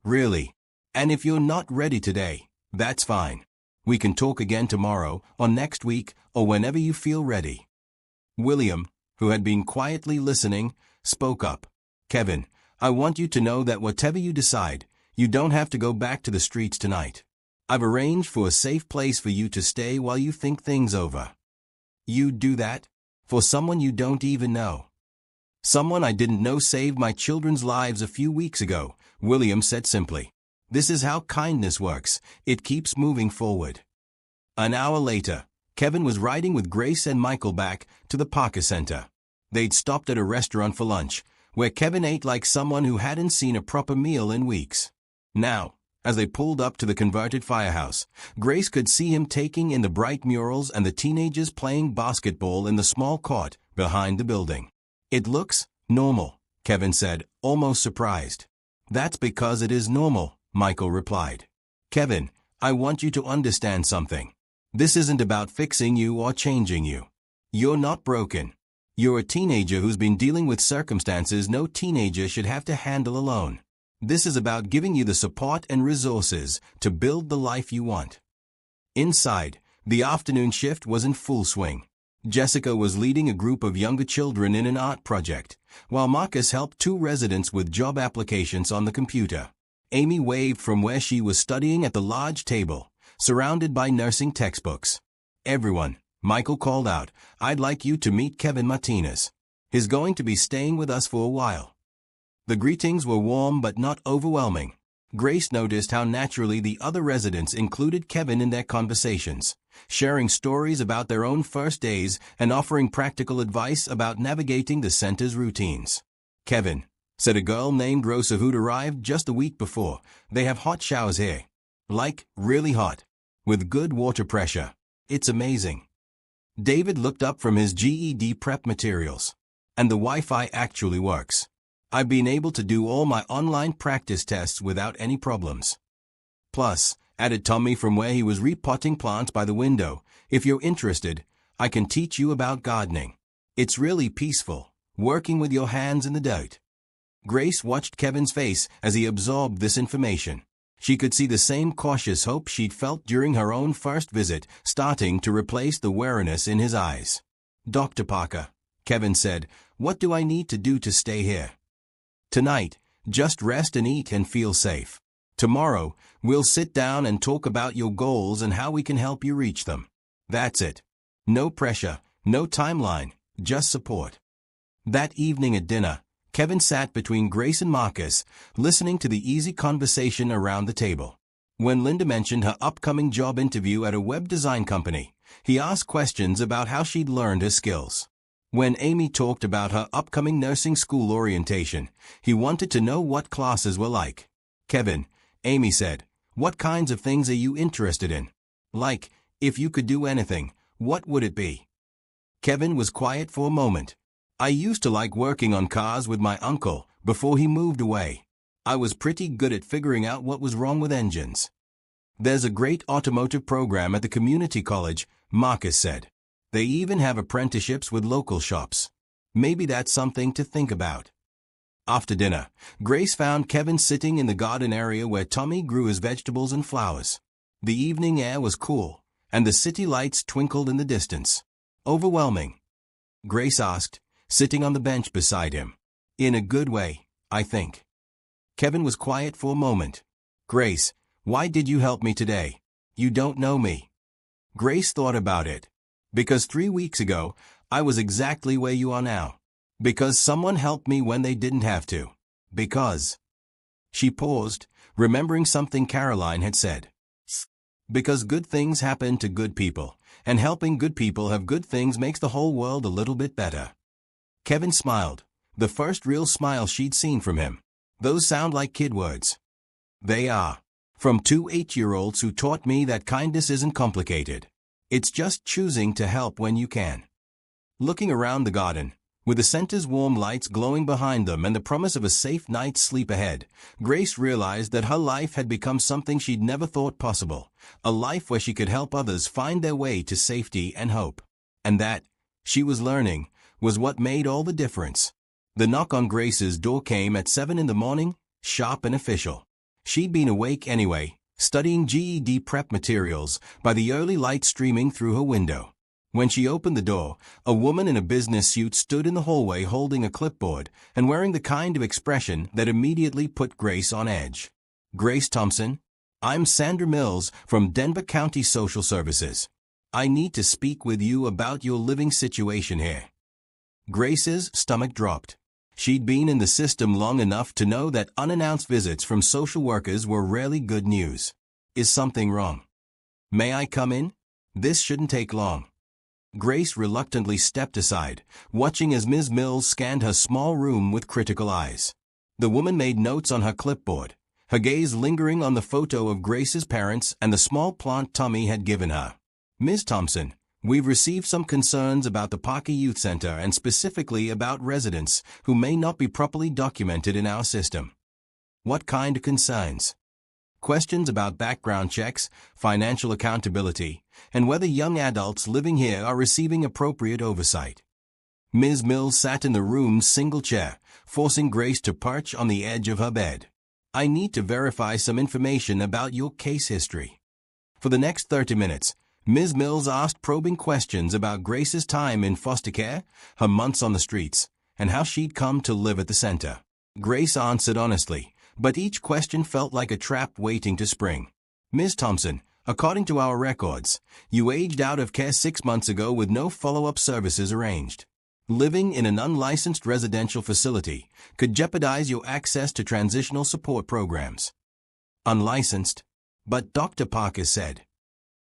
Really? And if you're not ready today, that's fine. We can talk again tomorrow, or next week, or whenever you feel ready." William, who had been quietly listening, spoke up. "Kevin, I want you to know that whatever you decide, you don't have to go back to the streets tonight. I've arranged for a safe place for you to stay while you think things over." "You'd do that? For someone you don't even know?" "Someone I didn't know saved my children's lives a few weeks ago," William said simply. "This is how kindness works. It keeps moving forward." An hour later, Kevin was riding with Grace and Michael back to the Parker Center. They'd stopped at a restaurant for lunch, where Kevin ate like someone who hadn't seen a proper meal in weeks. Now, as they pulled up to the converted firehouse, Grace could see him taking in the bright murals and the teenagers playing basketball in the small court behind the building. "It looks normal," Kevin said, almost surprised. "That's because it is normal," Michael replied. "Kevin, I want you to understand something. This isn't about fixing you or changing you. You're not broken. You're a teenager who's been dealing with circumstances no teenager should have to handle alone. This is about giving you the support and resources to build the life you want." Inside, the afternoon shift was in full swing. Jessica was leading a group of younger children in an art project, while Marcus helped two residents with job applications on the computer. Amy waved from where she was studying at the large table, surrounded by nursing textbooks. "Everyone," Michael called out, "I'd like you to meet Kevin Martinez. He's going to be staying with us for a while." The greetings were warm but not overwhelming. Grace noticed how naturally the other residents included Kevin in their conversations, sharing stories about their own first days and offering practical advice about navigating the center's routines. "Kevin," said a girl named Rosa who'd arrived just a week before, "they have hot showers here. Like, really hot. With good water pressure. It's amazing." David looked up from his GED prep materials. "And the Wi-Fi actually works. I've been able to do all my online practice tests without any problems." "Plus," added Tommy from where he was repotting plants by the window, "if you're interested, I can teach you about gardening. It's really peaceful, working with your hands in the dirt." Grace watched Kevin's face as he absorbed this information. She could see the same cautious hope she'd felt during her own first visit starting to replace the wariness in his eyes. "Dr. Parker," Kevin said, "what do I need to do to stay here?" "Tonight, just rest and eat and feel safe. Tomorrow, we'll sit down and talk about your goals and how we can help you reach them. That's it. No pressure, no timeline, just support." That evening at dinner, Kevin sat between Grace and Marcus, listening to the easy conversation around the table. When Linda mentioned her upcoming job interview at a web design company, he asked questions about how she'd learned her skills. When Amy talked about her upcoming nursing school orientation, he wanted to know what classes were like. "Kevin," Amy said, "what kinds of things are you interested in? Like, if you could do anything, what would it be?" Kevin was quiet for a moment. "I used to like working on cars with my uncle before he moved away. I was pretty good at figuring out what was wrong with engines." "There's a great automotive program at the community college," Marcus said. "They even have apprenticeships with local shops. Maybe that's something to think about." After dinner, Grace found Kevin sitting in the garden area where Tommy grew his vegetables and flowers. The evening air was cool, and the city lights twinkled in the distance. "Overwhelming?" Grace asked, sitting on the bench beside him. "In a good way, I think." Kevin was quiet for a moment. "Grace, why did you help me today? You don't know me." Grace thought about it. "Because 3 weeks ago, I was exactly where you are now. Because someone helped me when they didn't have to. Because..." She paused, remembering something Caroline had said. "Because good things happen to good people, and helping good people have good things makes the whole world a little bit better." Kevin smiled, the first real smile she'd seen from him. "Those sound like kid words." "They are. From 2 8-year-olds who taught me that kindness isn't complicated. It's just choosing to help when you can." Looking around the garden, with the center's warm lights glowing behind them and the promise of a safe night's sleep ahead, Grace realized that her life had become something she'd never thought possible, a life where she could help others find their way to safety and hope. And that, she was learning, was what made all the difference. The knock on Grace's door came at 7 in the morning, sharp and official. She'd been awake anyway, studying GED prep materials by the early light streaming through her window. When she opened the door, a woman in a business suit stood in the hallway holding a clipboard and wearing the kind of expression that immediately put Grace on edge. "Grace Thompson, I'm Sandra Mills from Denver County Social Services. I need to speak with you about your living situation here." Grace's stomach dropped. She'd been in the system long enough to know that unannounced visits from social workers were rarely good news. "Is something wrong? May I come in? This shouldn't take long." Grace reluctantly stepped aside, watching as Ms. Mills scanned her small room with critical eyes. The woman made notes on her clipboard, her gaze lingering on the photo of Grace's parents and the small plant Tommy had given her. Ms. Thompson, we've received some concerns about the Parker Youth Center and specifically about residents who may not be properly documented in our system. What kind of concerns? Questions about background checks, financial accountability, and whether young adults living here are receiving appropriate oversight. Ms. Mills sat in the room's single chair, forcing Grace to perch on the edge of her bed. I need to verify some information about your case history. For the next 30 minutes, Ms. Mills asked probing questions about Grace's time in foster care, her months on the streets, and how she'd come to live at the center. Grace answered honestly, but each question felt like a trap waiting to spring. Ms. Thompson, according to our records, you aged out of care 6 months ago with no follow-up services arranged. Living in an unlicensed residential facility could jeopardize your access to transitional support programs. Unlicensed? But Dr. Parker said.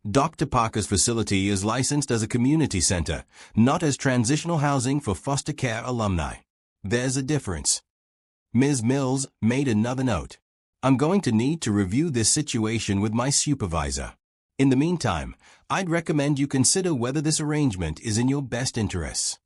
Dr. Parker's facility is licensed as a community center, not as transitional housing for foster care alumni. There's a difference. Ms. Mills made another note. I'm going to need to review this situation with my supervisor. In the meantime, I'd recommend you consider whether this arrangement is in your best interests.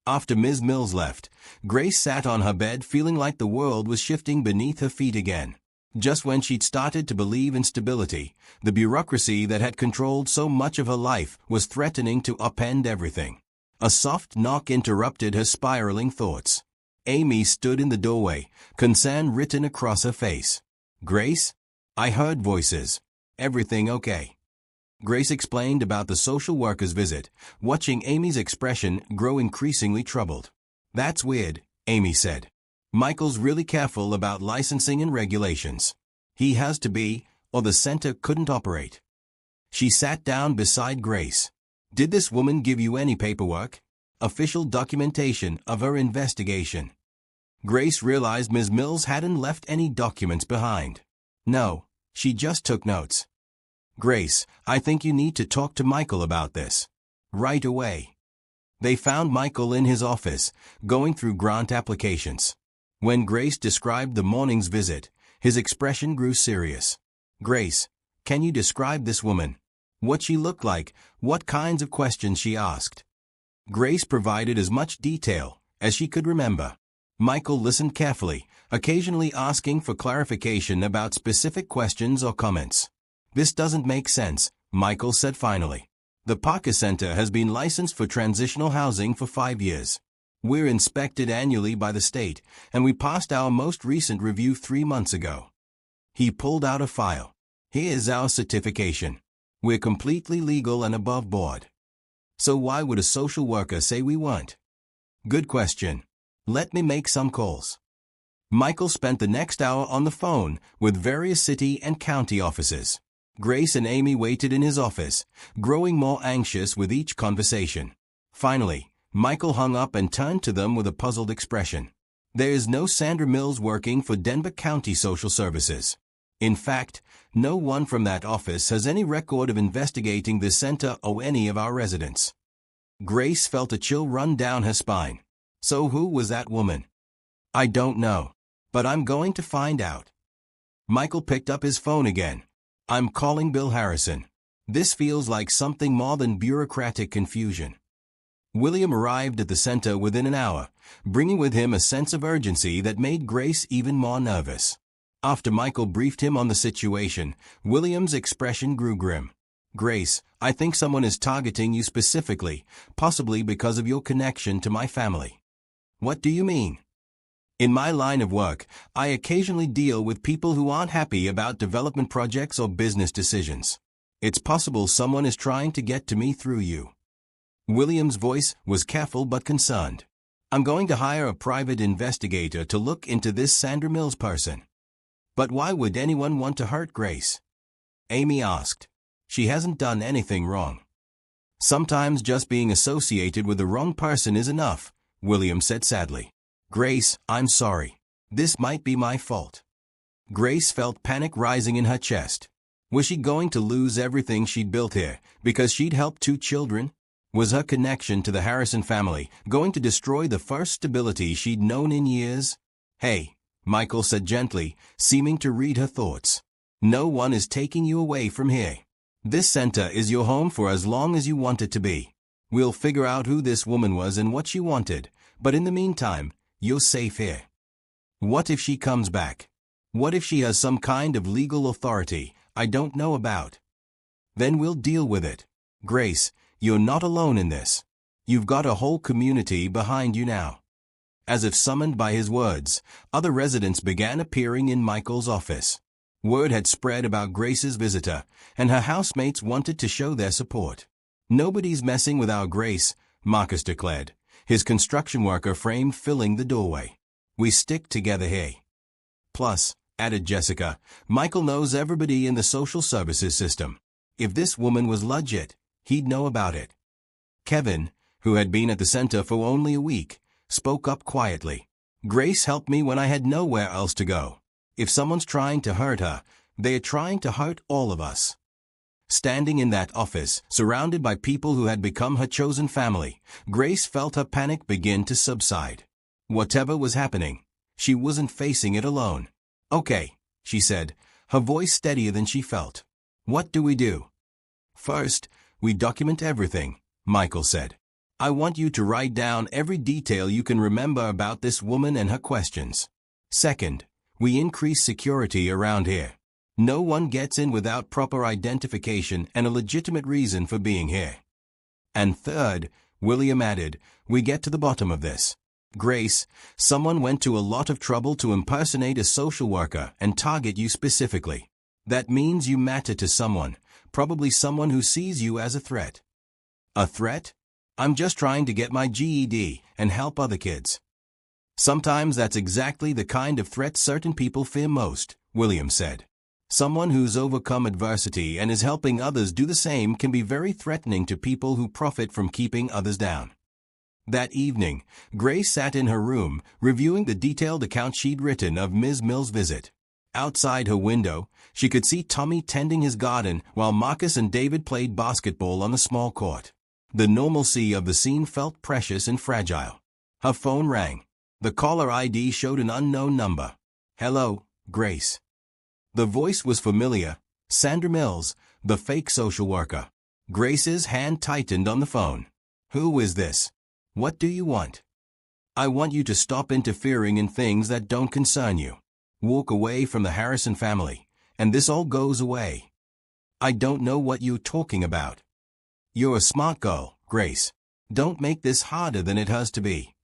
After Ms. Mills left, Grace sat on her bed feeling like the world was shifting beneath her feet again. Just when she'd started to believe in stability, the bureaucracy that had controlled so much of her life was threatening to upend everything. A soft knock interrupted her spiraling thoughts. Amy stood in the doorway, concern written across her face. Grace? I heard voices. Everything okay? Grace explained about the social worker's visit, watching Amy's expression grow increasingly troubled. That's weird, Amy said. Michael's really careful about licensing and regulations. He has to be, or the center couldn't operate. She sat down beside Grace. Did this woman give you any paperwork? Official documentation of her investigation? Grace realized Ms. Mills hadn't left any documents behind. No, she just took notes. Grace, I think you need to talk to Michael about this. Right away. They found Michael in his office, going through grant applications. When Grace described the morning's visit, his expression grew serious. Grace, can you describe this woman? What she looked like, what kinds of questions she asked? Grace provided as much detail as she could remember. Michael listened carefully, occasionally asking for clarification about specific questions or comments. This doesn't make sense, Michael said finally. The Parker Center has been licensed for transitional housing for 5 years. We're inspected annually by the state, and we passed our most recent review 3 months ago. He pulled out a file. Here's our certification. We're completely legal and above board. So why would a social worker say we weren't? Good question. Let me make some calls. Michael spent the next hour on the phone with various city and county offices. Grace and Amy waited in his office, growing more anxious with each conversation. Finally, Michael hung up and turned to them with a puzzled expression. There is no Sandra Mills working for Denver County Social Services. In fact, no one from that office has any record of investigating this center or any of our residents. Grace felt a chill run down her spine. So who was that woman? I don't know. But I'm going to find out. Michael picked up his phone again. I'm calling Bill Harrison. This feels like something more than bureaucratic confusion. William arrived at the center within an hour, bringing with him a sense of urgency that made Grace even more nervous. After Michael briefed him on the situation, William's expression grew grim. Grace, I think someone is targeting you specifically, possibly because of your connection to my family. What do you mean? In my line of work, I occasionally deal with people who aren't happy about development projects or business decisions. It's possible someone is trying to get to me through you. William's voice was careful but concerned. I'm going to hire a private investigator to look into this Sandra Mills person. But why would anyone want to hurt Grace? Amy asked. She hasn't done anything wrong. Sometimes just being associated with the wrong person is enough, William said sadly. Grace, I'm sorry. This might be my fault. Grace felt panic rising in her chest. Was she going to lose everything she'd built here because she'd helped 2 children? Was her connection to the Harrison family going to destroy the first stability she'd known in years? "Hey," Michael said gently, seeming to read her thoughts. "No one is taking you away from here. This center is your home for as long as you want it to be. We'll figure out who this woman was and what she wanted, but in the meantime, you're safe here. What if she comes back? What if she has some kind of legal authority I don't know about? Then we'll deal with it. Grace, you're not alone in this. You've got a whole community behind you now." As if summoned by his words, other residents began appearing in Michael's office. Word had spread about Grace's visitor, and her housemates wanted to show their support. "Nobody's messing with our Grace," Marcus declared, his construction worker frame filling the doorway. "We stick together here." "Plus," added Jessica, "Michael knows everybody in the social services system. If this woman was legit, he'd know about it." Kevin, who had been at the center for only a week, spoke up quietly. "Grace helped me when I had nowhere else to go. If someone's trying to hurt her, they are trying to hurt all of us." Standing in that office, surrounded by people who had become her chosen family, Grace felt her panic begin to subside. Whatever was happening, she wasn't facing it alone. "Okay," she said, her voice steadier than she felt. "What do we do?" "First, we document everything," Michael said. "I want you to write down every detail you can remember about this woman and her questions. Second, we increase security around here. No one gets in without proper identification and a legitimate reason for being here. And third," William added, "we get to the bottom of this. Grace, someone went to a lot of trouble to impersonate a social worker and target you specifically. That means you matter to someone, probably someone who sees you as a threat." "A threat? I'm just trying to get my GED and help other kids." "Sometimes that's exactly the kind of threat certain people fear most," William said. "Someone who's overcome adversity and is helping others do the same can be very threatening to people who profit from keeping others down." That evening, Grace sat in her room, reviewing the detailed account she'd written of Ms. Mill's visit. Outside her window, she could see Tommy tending his garden while Marcus and David played basketball on the small court. The normalcy of the scene felt precious and fragile. Her phone rang. The caller ID showed an unknown number. "Hello, Grace." The voice was familiar. Sandra Mills, the fake social worker. Grace's hand tightened on the phone. "Who is this? What do you want?" "I want you to stop interfering in things that don't concern you. Walk away from the Harrison family, and this all goes away." "I don't know what you're talking about." "You're a smart girl, Grace. Don't make this harder than it has to be."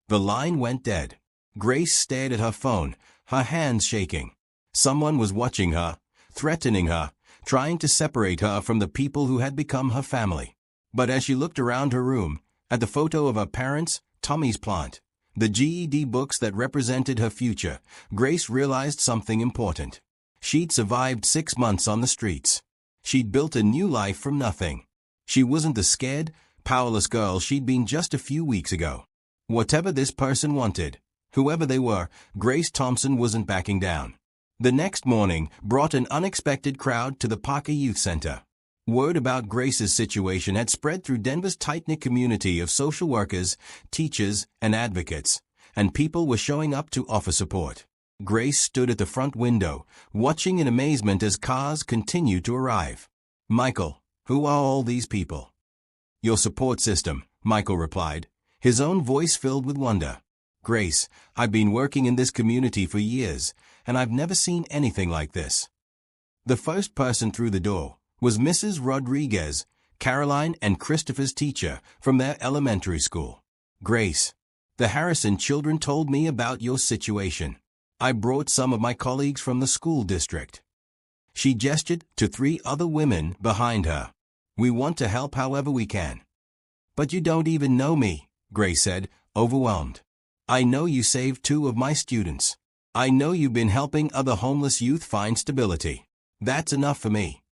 The line went dead. Grace stared at her phone, her hands shaking. Someone was watching her, threatening her, trying to separate her from the people who had become her family. But as she looked around her room, at the photo of her parents, Tommy's plant, the GED books that represented her future, Grace realized something important. She'd survived 6 months on the streets. She'd built a new life from nothing. She wasn't the scared, powerless girl she'd been just a few weeks ago. Whatever this person wanted, whoever they were, Grace Thompson wasn't backing down. The next morning brought an unexpected crowd to the Parker Youth Center. Word about Grace's situation had spread through Denver's tight-knit community of social workers, teachers, and advocates, and people were showing up to offer support. Grace stood at the front window, watching in amazement as cars continued to arrive. "Michael, who are all these people?" "Your support system," Michael replied, his own voice filled with wonder. "Grace, I've been working in this community for years, and I've never seen anything like this." The first person through the door was Mrs. Rodriguez, Caroline and Christopher's teacher from their elementary school. "Grace, the Harrison children told me about your situation. I brought some of my colleagues from the school district." She gestured to 3 other women behind her. "We want to help however we can." "But you don't even know me," Grace said, overwhelmed. "I know you saved 2 of my students. I know you've been helping other homeless youth find stability. That's enough for me."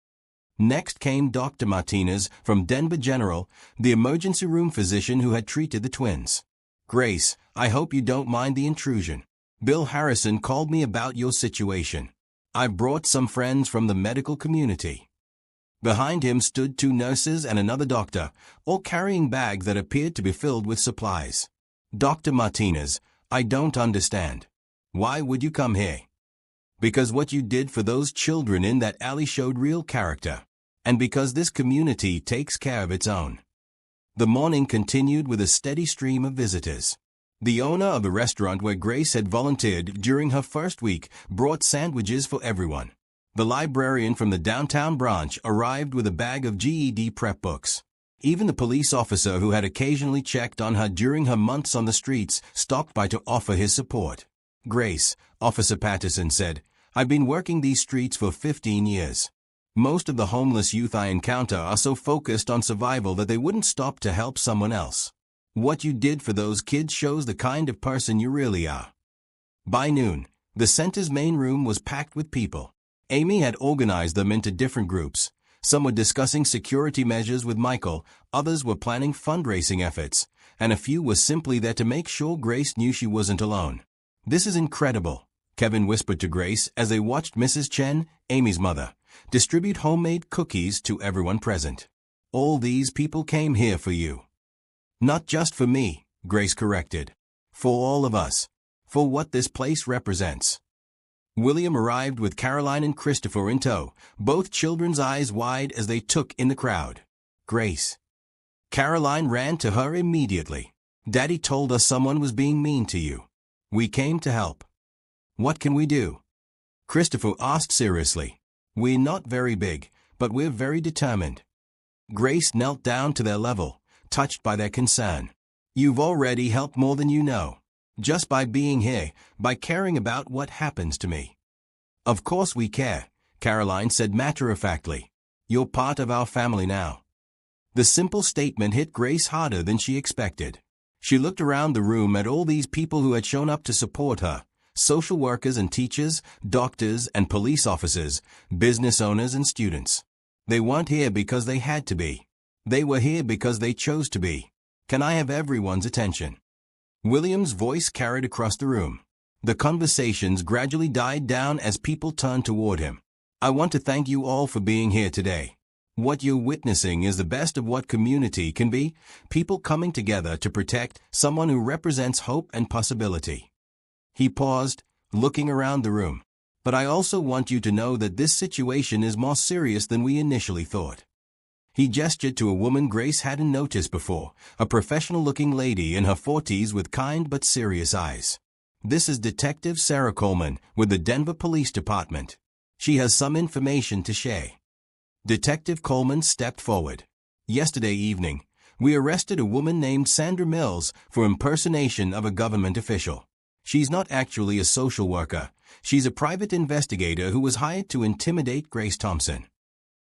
Next came Dr. Martinez from Denver General, the emergency room physician who had treated the twins. "Grace, I hope you don't mind the intrusion. Bill Harrison called me about your situation. I've brought some friends from the medical community." Behind him stood 2 nurses and another doctor, all carrying bags that appeared to be filled with supplies. Dr. Martinez, I don't understand. Why would you come here? Because what you did for those children in that alley showed real character. And because this community takes care of its own. The morning continued with a steady stream of visitors. The owner of the restaurant where Grace had volunteered during her first week brought sandwiches for everyone. The librarian from the downtown branch arrived with a bag of GED prep books. Even the police officer who had occasionally checked on her during her months on the streets stopped by to offer his support. Grace, Officer Patterson said, I've been working these streets for 15 years. Most of the homeless youth I encounter are so focused on survival that they wouldn't stop to help someone else. What you did for those kids shows the kind of person you really are. By noon, the center's main room was packed with people. Amy had organized them into different groups. Some were discussing security measures with Michael, others were planning fundraising efforts, and a few were simply there to make sure Grace knew she wasn't alone. This is incredible, Kevin whispered to Grace as they watched Mrs. Chen, Amy's mother, distribute homemade cookies to everyone present. All these people came here for you. Not just for me, Grace corrected. For all of us. For what this place represents. William arrived with Caroline and Christopher in tow, both children's eyes wide as they took in the crowd. Grace. Caroline ran to her immediately. Daddy told us someone was being mean to you. We came to help. What can we do? Christopher asked seriously. We're not very big, but we're very determined. Grace knelt down to their level, touched by their concern. You've already helped more than you know. Just by being here, by caring about what happens to me. Of course we care, Caroline said matter-of-factly. You're part of our family now. The simple statement hit Grace harder than she expected. She looked around the room at all these people who had shown up to support her. Social workers and teachers, doctors and police officers, business owners and students. They weren't here because they had to be. They were here because they chose to be. Can I have everyone's attention? William's voice carried across the room. The conversations gradually died down as people turned toward him. I want to thank you all for being here today. What you're witnessing is the best of what community can be, people coming together to protect someone who represents hope and possibility. He paused, looking around the room. But I also want you to know that this situation is more serious than we initially thought. He gestured to a woman Grace hadn't noticed before, a professional-looking lady in her 40s with kind but serious eyes. This is Detective Sarah Coleman with the Denver Police Department. She has some information to share. Detective Coleman stepped forward. Yesterday evening, we arrested a woman named Sandra Mills for impersonation of a government official. She's not actually a social worker. She's a private investigator who was hired to intimidate Grace Thompson.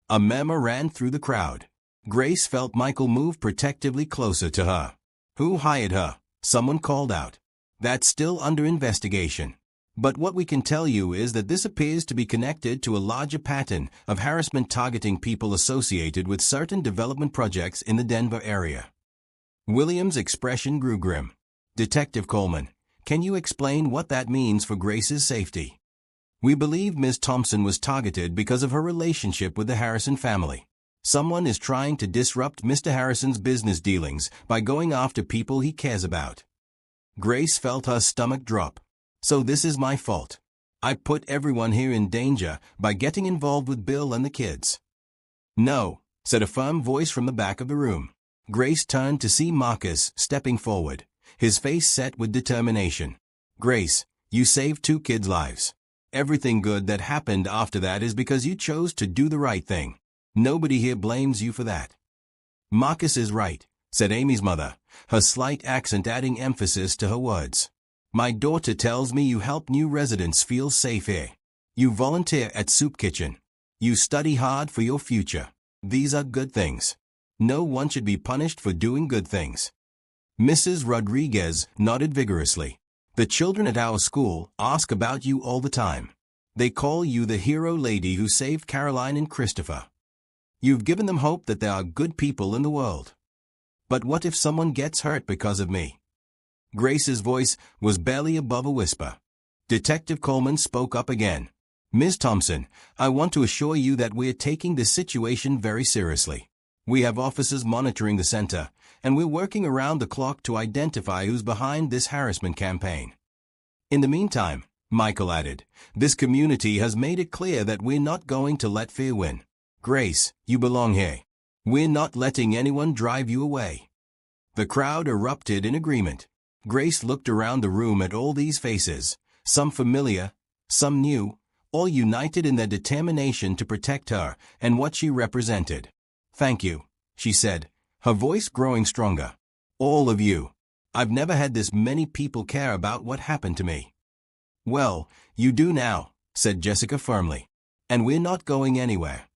A murmur ran through the crowd. Grace felt Michael move protectively closer to her. Who hired her? Someone called out. That's still under investigation. But what we can tell you is that this appears to be connected to a larger pattern of harassment targeting people associated with certain development projects in the Denver area. William's expression grew grim. Detective Coleman, can you explain what that means for Grace's safety? We believe Ms. Thompson was targeted because of her relationship with the Harrison family. Someone is trying to disrupt Mr. Harrison's business dealings by going after people he cares about. Grace felt her stomach drop. So this is my fault. I put everyone here in danger by getting involved with Bill and the kids. No, said a firm voice from the back of the room. Grace turned to see Marcus stepping forward, his face set with determination. Grace, you saved 2 kids' lives. Everything good that happened after that is because you chose to do the right thing. Nobody here blames you for that. Marcus is right, said Amy's mother, her slight accent adding emphasis to her words. My daughter tells me you help new residents feel safe here. You volunteer at Soup Kitchen. You study hard for your future. These are good things. No one should be punished for doing good things. Mrs. Rodriguez nodded vigorously. The children at our school ask about you all the time. They call you the hero lady who saved Caroline and Christopher. You've given them hope that there are good people in the world. But what if someone gets hurt because of me? Grace's voice was barely above a whisper. Detective Coleman spoke up again. Ms. Thompson, I want to assure you that we're taking this situation very seriously. We have officers monitoring the center, and we're working around the clock to identify who's behind this harassment campaign. In the meantime, Michael added, this community has made it clear that we're not going to let fear win. Grace, you belong here. We're not letting anyone drive you away. The crowd erupted in agreement. Grace looked around the room at all these faces, some familiar, some new, all united in their determination to protect her and what she represented. Thank you, she said, her voice growing stronger. All of you. I've never had this many people care about what happened to me. Well, you do now, said Jessica firmly. And we're not going anywhere.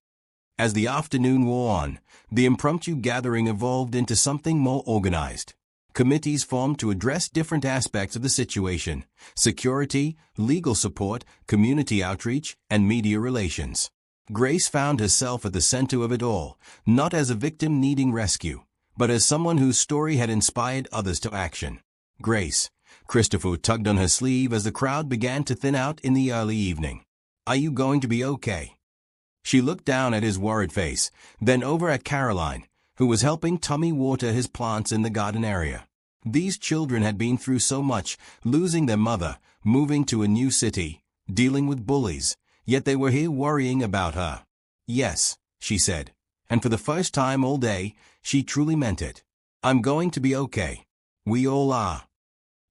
As the afternoon wore on, the impromptu gathering evolved into something more organized. Committees formed to address different aspects of the situation: security, legal support, community outreach, and media relations. Grace found herself at the center of it all, not as a victim needing rescue, but as someone whose story had inspired others to action. Grace, Christopher tugged on her sleeve as the crowd began to thin out in the early evening. Are you going to be okay? She looked down at his worried face, then over at Caroline, who was helping Tommy water his plants in the garden area. These children had been through so much, losing their mother, moving to a new city, dealing with bullies, yet they were here worrying about her. Yes, she said, and for the first time all day, she truly meant it. I'm going to be okay. We all are.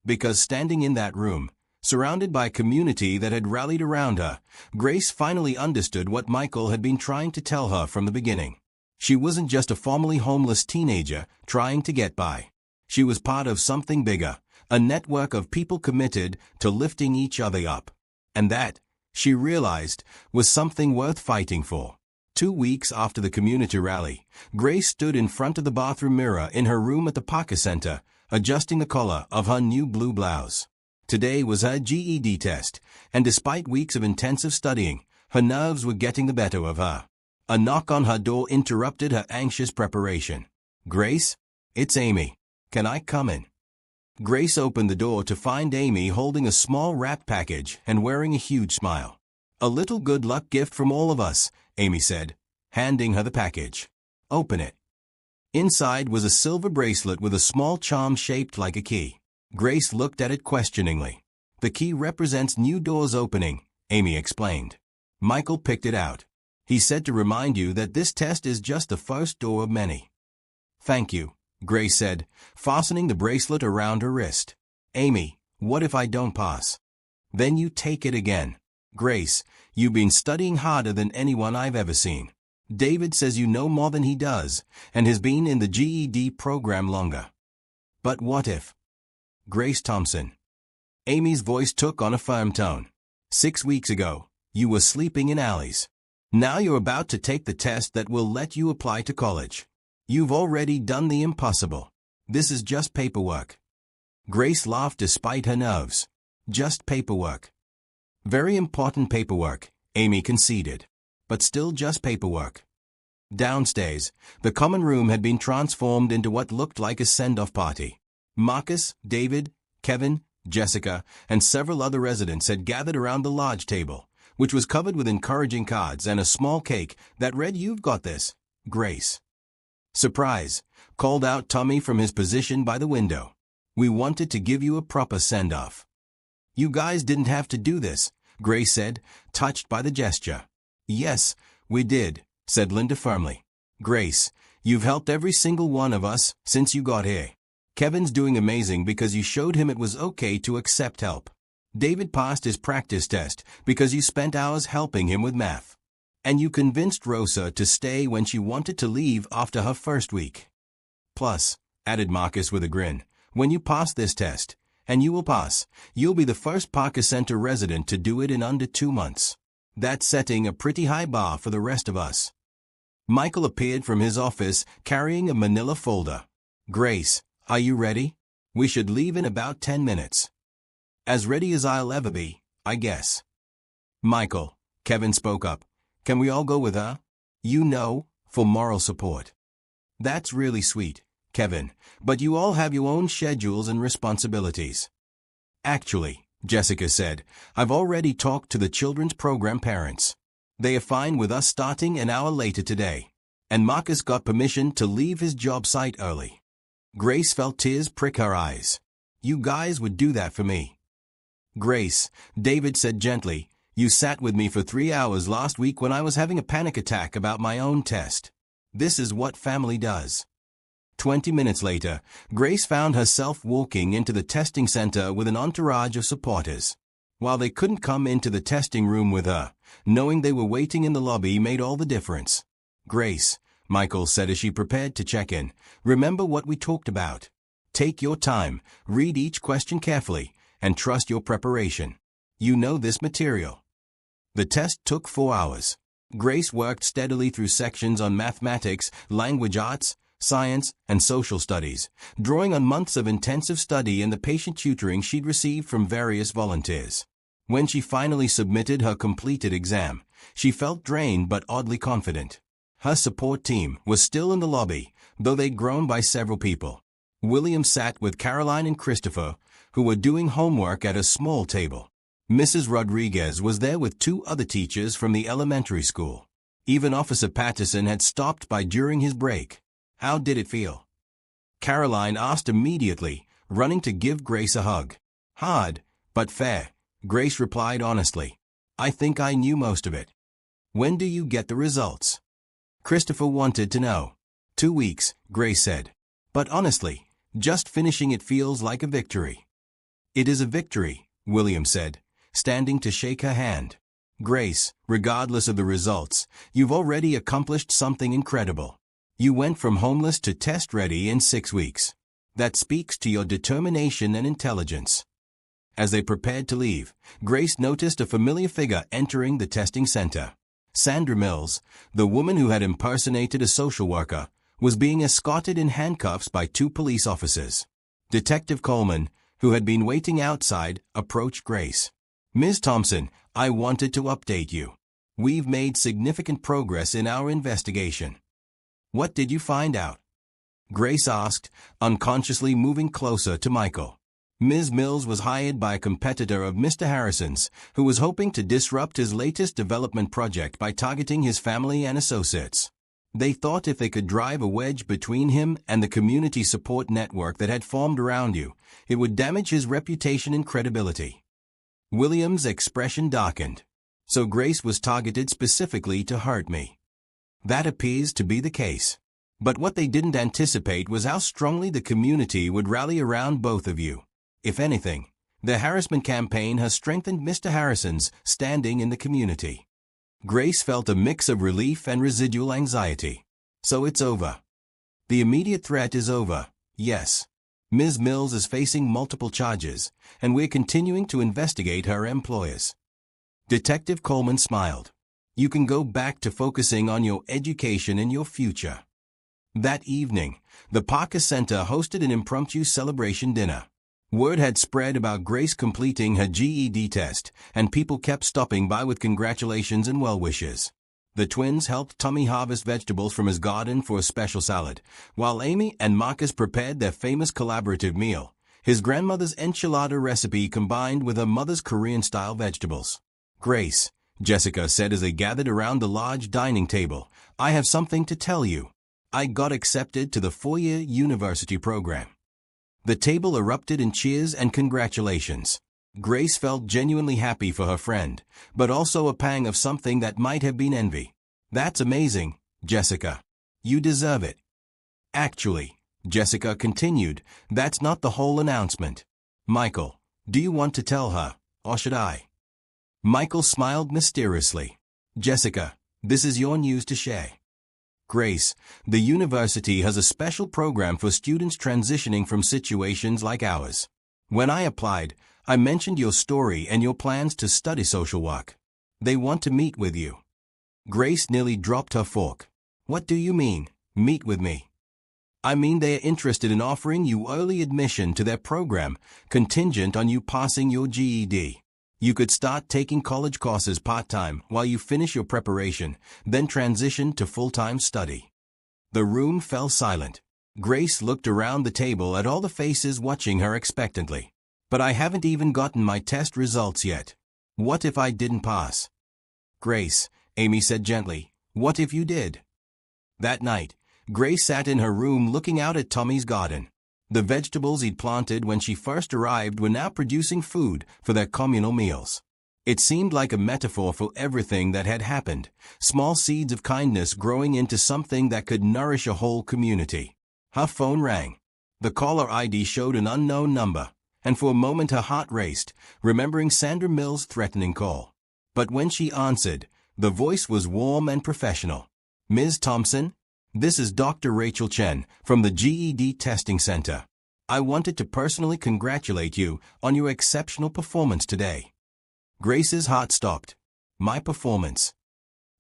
Because standing in that room, surrounded by a community that had rallied around her, Grace finally understood what Michael had been trying to tell her from the beginning. She wasn't just a formerly homeless teenager trying to get by. She was part of something bigger, a network of people committed to lifting each other up. And that, she realized, was something worth fighting for. 2 weeks after the community rally, Grace stood in front of the bathroom mirror in her room at the Parker Center, adjusting the collar of her new blue blouse. Today was her GED test, and despite weeks of intensive studying, her nerves were getting the better of her. A knock on her door interrupted her anxious preparation. Grace? It's Amy. Can I come in? Grace opened the door to find Amy holding a small wrapped package and wearing a huge smile. A little good luck gift from all of us, Amy said, handing her the package. Open it. Inside was a silver bracelet with a small charm shaped like a key. Grace looked at it questioningly. The key represents new doors opening, Amy explained. Michael picked it out. He said to remind you that this test is just the first door of many. Thank you, Grace said, fastening the bracelet around her wrist. Amy, what if I don't pass? Then you take it again. Grace, you've been studying harder than anyone I've ever seen. David says you know more than he does, and has been in the GED program longer. But what if? Grace Thompson. Amy's voice took on a firm tone. 6 weeks ago, you were sleeping in alleys. Now you're about to take the test that will let you apply to college. You've already done the impossible. This is just paperwork. Grace laughed despite her nerves. Just paperwork. Very important paperwork, Amy conceded. But still just paperwork. Downstairs, the common room had been transformed into what looked like a send-off party. Marcus, David, Kevin, Jessica, and several other residents had gathered around the large table, which was covered with encouraging cards and a small cake that read, "You've got this, Grace." Surprise, called out Tommy from his position by the window. We wanted to give you a proper send-off. You guys didn't have to do this, Grace said, touched by the gesture. Yes, we did, said Linda firmly. Grace, you've helped every single one of us since you got here. Kevin's doing amazing because you showed him it was okay to accept help. David passed his practice test because you spent hours helping him with math. And you convinced Rosa to stay when she wanted to leave after her first week. Plus, added Marcus with a grin, when you pass this test, and you will pass, you'll be the first Parker Center resident to do it in under 2 months. That's setting a pretty high bar for the rest of us. Michael appeared from his office carrying a manila folder. Grace, are you ready? We should leave in about 10 minutes. As ready as I'll ever be, I guess. Michael, Kevin spoke up. Can we all go with her? You know, for moral support. That's really sweet, Kevin, but you all have your own schedules and responsibilities. Actually, Jessica said. "I've already talked to the children's program parents. They are fine with us starting an hour later today. And Marcus got permission to leave his job site early." Grace felt tears prick her eyes. "You guys would do that for me." "Grace," David said gently, "you sat with me for 3 hours last week when I was having a panic attack about my own test. This is what family does." 20 minutes later, Grace found herself walking into the testing center with an entourage of supporters. While they couldn't come into the testing room with her, knowing they were waiting in the lobby made all the difference. "Grace," Michael said as she prepared to check in, "remember what we talked about. Take your time, read each question carefully, and trust your preparation. You know this material." The test took 4 hours. Grace worked steadily through sections on mathematics, language arts, science, and social studies, drawing on months of intensive study and the patient tutoring she'd received from various volunteers. When she finally submitted her completed exam, she felt drained but oddly confident. Her support team was still in the lobby, though they'd grown by several people. William sat with Caroline and Christopher, who were doing homework at a small table. Mrs. Rodriguez was there with 2 other teachers from the elementary school. Even Officer Patterson had stopped by during his break. "How did it feel?" Caroline asked immediately, running to give Grace a hug. "Hard, but fair," Grace replied honestly. "I think I knew most of it." "When do you get the results?" Christopher wanted to know. 2 weeks, Grace said. "But honestly, just finishing it feels like a victory." "It is a victory," William said, standing to shake her hand. "Grace, regardless of the results, you've already accomplished something incredible. You went from homeless to test-ready in 6 weeks. That speaks to your determination and intelligence." As they prepared to leave, Grace noticed a familiar figure entering the testing center. Sandra Mills, the woman who had impersonated a social worker, was being escorted in handcuffs by 2 police officers. Detective Coleman, who had been waiting outside, approached Grace. "Ms. Thompson, I wanted to update you. We've made significant progress in our investigation." "What did you find out?" Grace asked, unconsciously moving closer to Michael. Ms. Mills was hired by a competitor of Mr. Harrison's, who was hoping to disrupt his latest development project by targeting his family and associates. They thought if they could drive a wedge between him and the community support network that had formed around you, it would damage his reputation and credibility. William's expression darkened. "So Grace was targeted specifically to hurt me." "That appears to be the case. But what they didn't anticipate was how strongly the community would rally around both of you. If anything, the harassment campaign has strengthened Mr. Harrison's standing in the community." Grace felt a mix of relief and residual anxiety. "So it's over." "The immediate threat is over, yes. Ms. Mills is facing multiple charges, and we're continuing to investigate her employers." Detective Coleman smiled. "You can go back to focusing on your education and your future." That evening, the Parker Center hosted an impromptu celebration dinner. Word had spread about Grace completing her GED test, and people kept stopping by with congratulations and well wishes. The twins helped Tommy harvest vegetables from his garden for a special salad, while Amy and Marcus prepared their famous collaborative meal, his grandmother's enchilada recipe combined with her mother's Korean-style vegetables. "Grace," Jessica said as they gathered around the large dining table, "I have something to tell you. I got accepted to the 4-year university program." The table erupted in cheers and congratulations. Grace felt genuinely happy for her friend, but also a pang of something that might have been envy. "That's amazing, Jessica. You deserve it." "Actually," Jessica continued, "that's not the whole announcement. Michael, do you want to tell her, or should I?" Michael smiled mysteriously. "Jessica, this is your news to share. Grace, the university has a special program for students transitioning from situations like ours. When I applied, I mentioned your story and your plans to study social work. They want to meet with you." Grace nearly dropped her fork. "What do you mean, meet with me?" "I mean they are interested in offering you early admission to their program, contingent on you passing your GED. You could start taking college courses part-time while you finish your preparation, then transition to full-time study." The room fell silent. Grace looked around the table at all the faces watching her expectantly. But I haven't even gotten my test results yet. What if I didn't pass? Grace, Amy said gently, what if you did? That night, Grace sat in her room looking out at Tommy's garden. The vegetables he'd planted when she first arrived were now producing food for their communal meals. It seemed like a metaphor for everything that had happened, small seeds of kindness growing into something that could nourish a whole community. Her phone rang. The caller ID showed an unknown number, and for a moment her heart raced, remembering Sandra Mills' threatening call. But when she answered, the voice was warm and professional. Ms. Thompson, this is Dr. Rachel Chen from the GED Testing Center. I wanted to personally congratulate you on your exceptional performance today. Grace's heart stopped. My performance.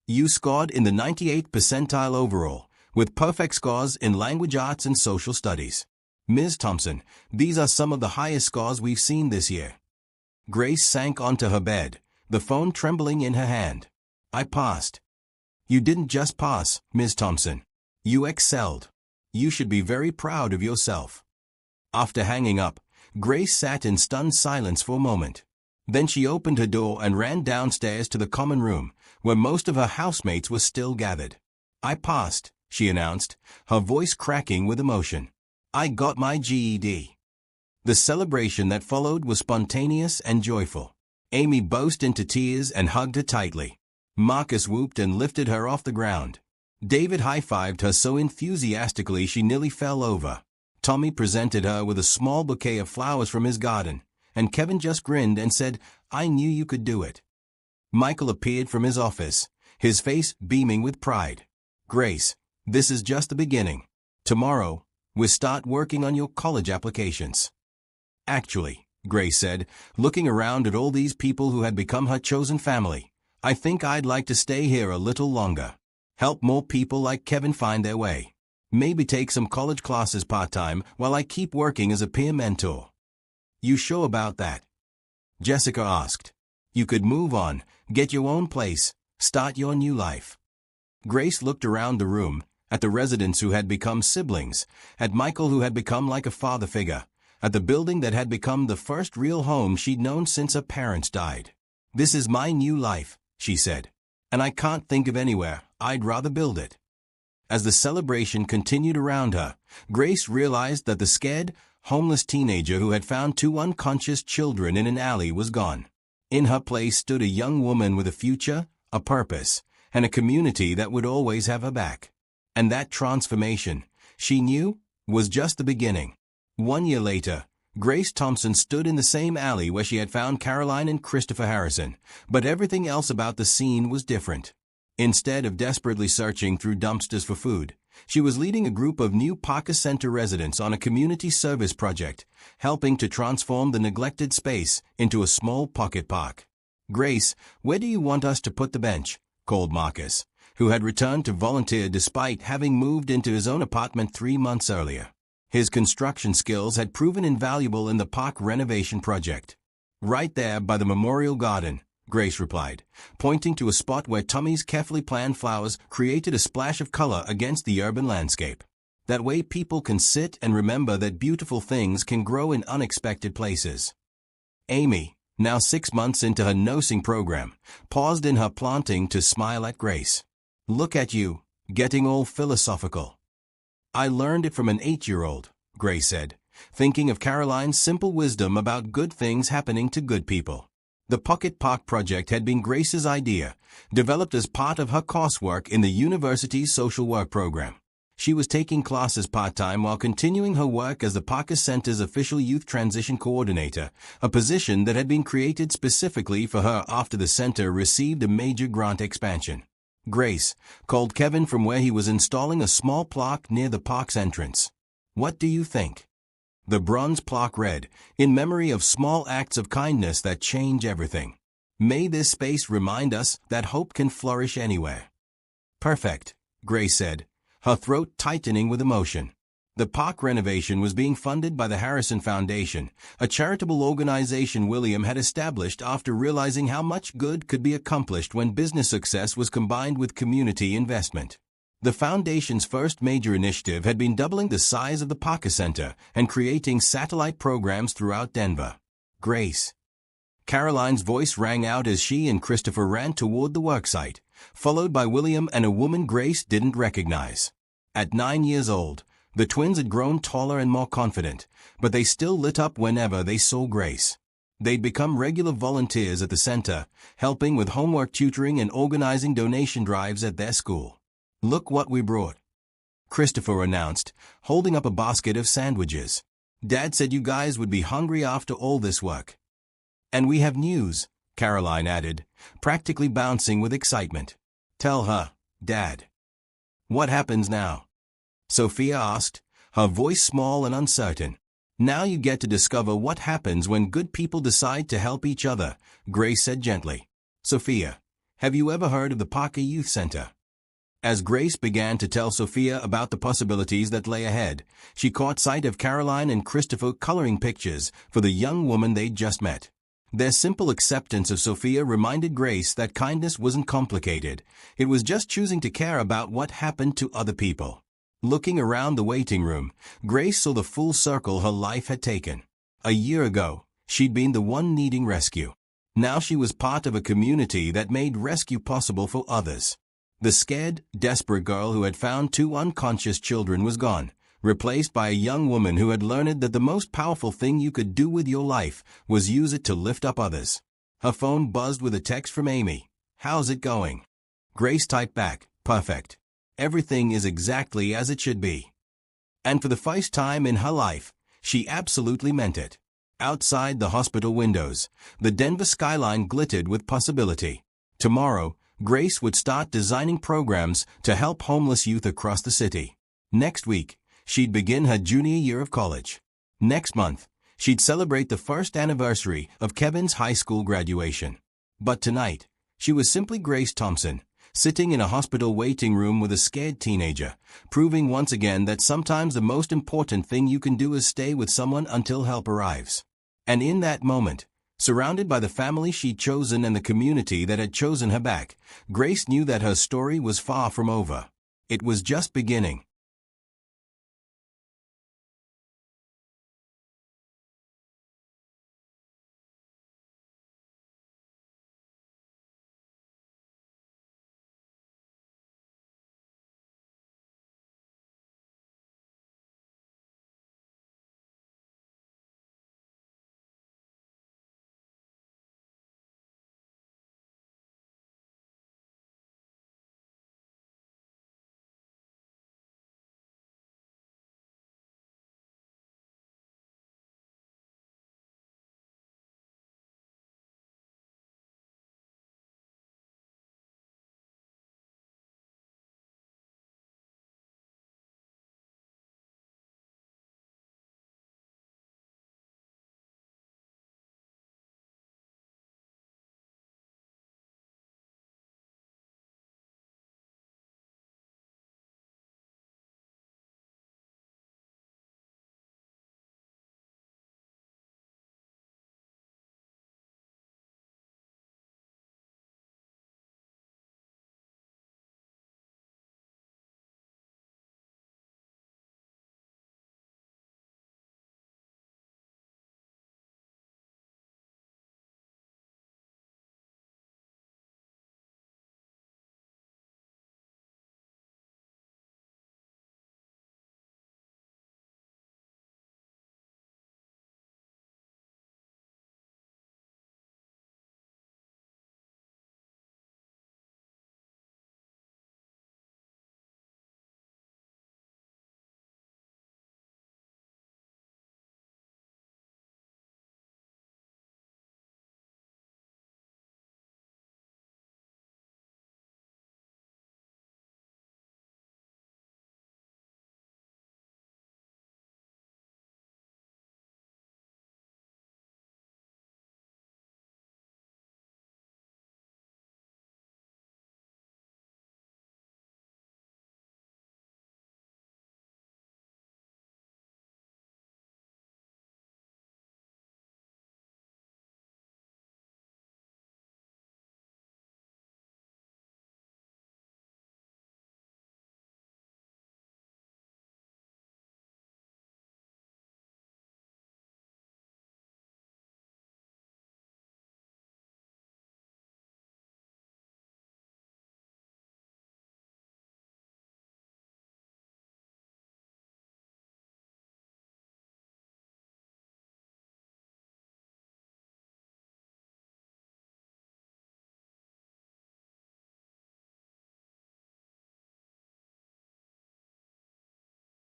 You scored in the 98th percentile overall, with perfect scores in language arts and social studies. Ms. Thompson, these are some of the highest scores we've seen this year. Grace sank onto her bed, the phone trembling in her hand. I passed. You didn't just pass, Ms. Thompson. You excelled. You should be very proud of yourself. After hanging up, Grace sat in stunned silence for a moment. Then she opened her door and ran downstairs to the common room, where most of her housemates were still gathered. I passed, she announced, her voice cracking with emotion. I got my GED. The celebration that followed was spontaneous and joyful. Amy burst into tears and hugged her tightly. Marcus whooped and lifted her off the ground. David high-fived her so enthusiastically she nearly fell over. Tommy presented her with a small bouquet of flowers from his garden, and Kevin just grinned and said, I knew you could do it. Michael appeared from his office, his face beaming with pride. Grace, this is just the beginning. Tomorrow, we'll start working on your college applications. Actually, Grace said, looking around at all these people who had become her chosen family, I think I'd like to stay here a little longer. Help more people like Kevin find their way. Maybe take some college classes part-time while I keep working as a peer mentor. You sure about that? Jessica asked. You could move on, get your own place, start your new life. Grace looked around the room, at the residents who had become siblings, at Michael who had become like a father figure, at the building that had become the first real home she'd known since her parents died. This is my new life, she said, and I can't think of anywhere I'd rather build it. As the celebration continued around her, Grace realized that the scared, homeless teenager who had found two unconscious children in an alley was gone. In her place stood a young woman with a future, a purpose, and a community that would always have her back. And that transformation, she knew, was just the beginning. 1 year later, Grace Thompson stood in the same alley where she had found Caroline and Christopher Harrison, but everything else about the scene was different. Instead of desperately searching through dumpsters for food, she was leading a group of new Parker Center residents on a community service project, helping to transform the neglected space into a small pocket park. Grace, where do you want us to put the bench? Called Marcus, who had returned to volunteer despite having moved into his own apartment 3 months earlier. His construction skills had proven invaluable in the park renovation project. Right there by the memorial garden, Grace replied, pointing to a spot where Tommy's carefully planned flowers created a splash of color against the urban landscape. That way people can sit and remember that beautiful things can grow in unexpected places. Amy, now 6 months into her nursing program, paused in her planting to smile at Grace. Look at you, getting all philosophical. I learned it from an 8-year-old, Grace said, thinking of Caroline's simple wisdom about good things happening to good people. The Pocket Park project had been Grace's idea, developed as part of her coursework in the university's social work program. She was taking classes part-time while continuing her work as the Parker Center's official youth transition coordinator, a position that had been created specifically for her after the center received a major grant expansion. Grace called Kevin from where he was installing a small plaque near the park's entrance. What do you think? The bronze plaque read, in memory of small acts of kindness that change everything. May this space remind us that hope can flourish anywhere. Perfect, Grace said, her throat tightening with emotion. The park renovation was being funded by the Harrison Foundation, a charitable organization William had established after realizing how much good could be accomplished when business success was combined with community investment. The foundation's first major initiative had been doubling the size of the Parker Center and creating satellite programs throughout Denver. Grace. Caroline's voice rang out as she and Christopher ran toward the worksite, followed by William and a woman Grace didn't recognize. At 9 years old, the twins had grown taller and more confident, but they still lit up whenever they saw Grace. They'd become regular volunteers at the center, helping with homework tutoring and organizing donation drives at their school. "Look what we brought," Christopher announced, holding up a basket of sandwiches. "Dad said you guys would be hungry after all this work." "And we have news," Caroline added, practically bouncing with excitement. "Tell her, Dad." "What happens now?" Sophia asked, her voice small and uncertain. "Now you get to discover what happens when good people decide to help each other," Grace said gently. "Sophia, have you ever heard of the Parker Youth Center?" As Grace began to tell Sophia about the possibilities that lay ahead, she caught sight of Caroline and Christopher coloring pictures for the young woman they'd just met. Their simple acceptance of Sophia reminded Grace that kindness wasn't complicated. It was just choosing to care about what happened to other people. Looking around the waiting room, Grace saw the full circle her life had taken. A year ago, she'd been the one needing rescue. Now she was part of a community that made rescue possible for others. The scared, desperate girl who had found 2 unconscious children was gone, replaced by a young woman who had learned that the most powerful thing you could do with your life was use it to lift up others. Her phone buzzed with a text from Amy. "How's it going?" Grace typed back, "Perfect. Everything is exactly as it should be." And for the first time in her life, she absolutely meant it. Outside the hospital windows, the Denver skyline glittered with possibility. Tomorrow, Grace would start designing programs to help homeless youth across the city. Next week, she'd begin her junior year of college. Next month, she'd celebrate the first anniversary of Kevin's high school graduation. But tonight, she was simply Grace Thompson, sitting in a hospital waiting room with a scared teenager, proving once again that sometimes the most important thing you can do is stay with someone until help arrives. And in that moment, surrounded by the family she'd chosen and the community that had chosen her back, Grace knew that her story was far from over. It was just beginning.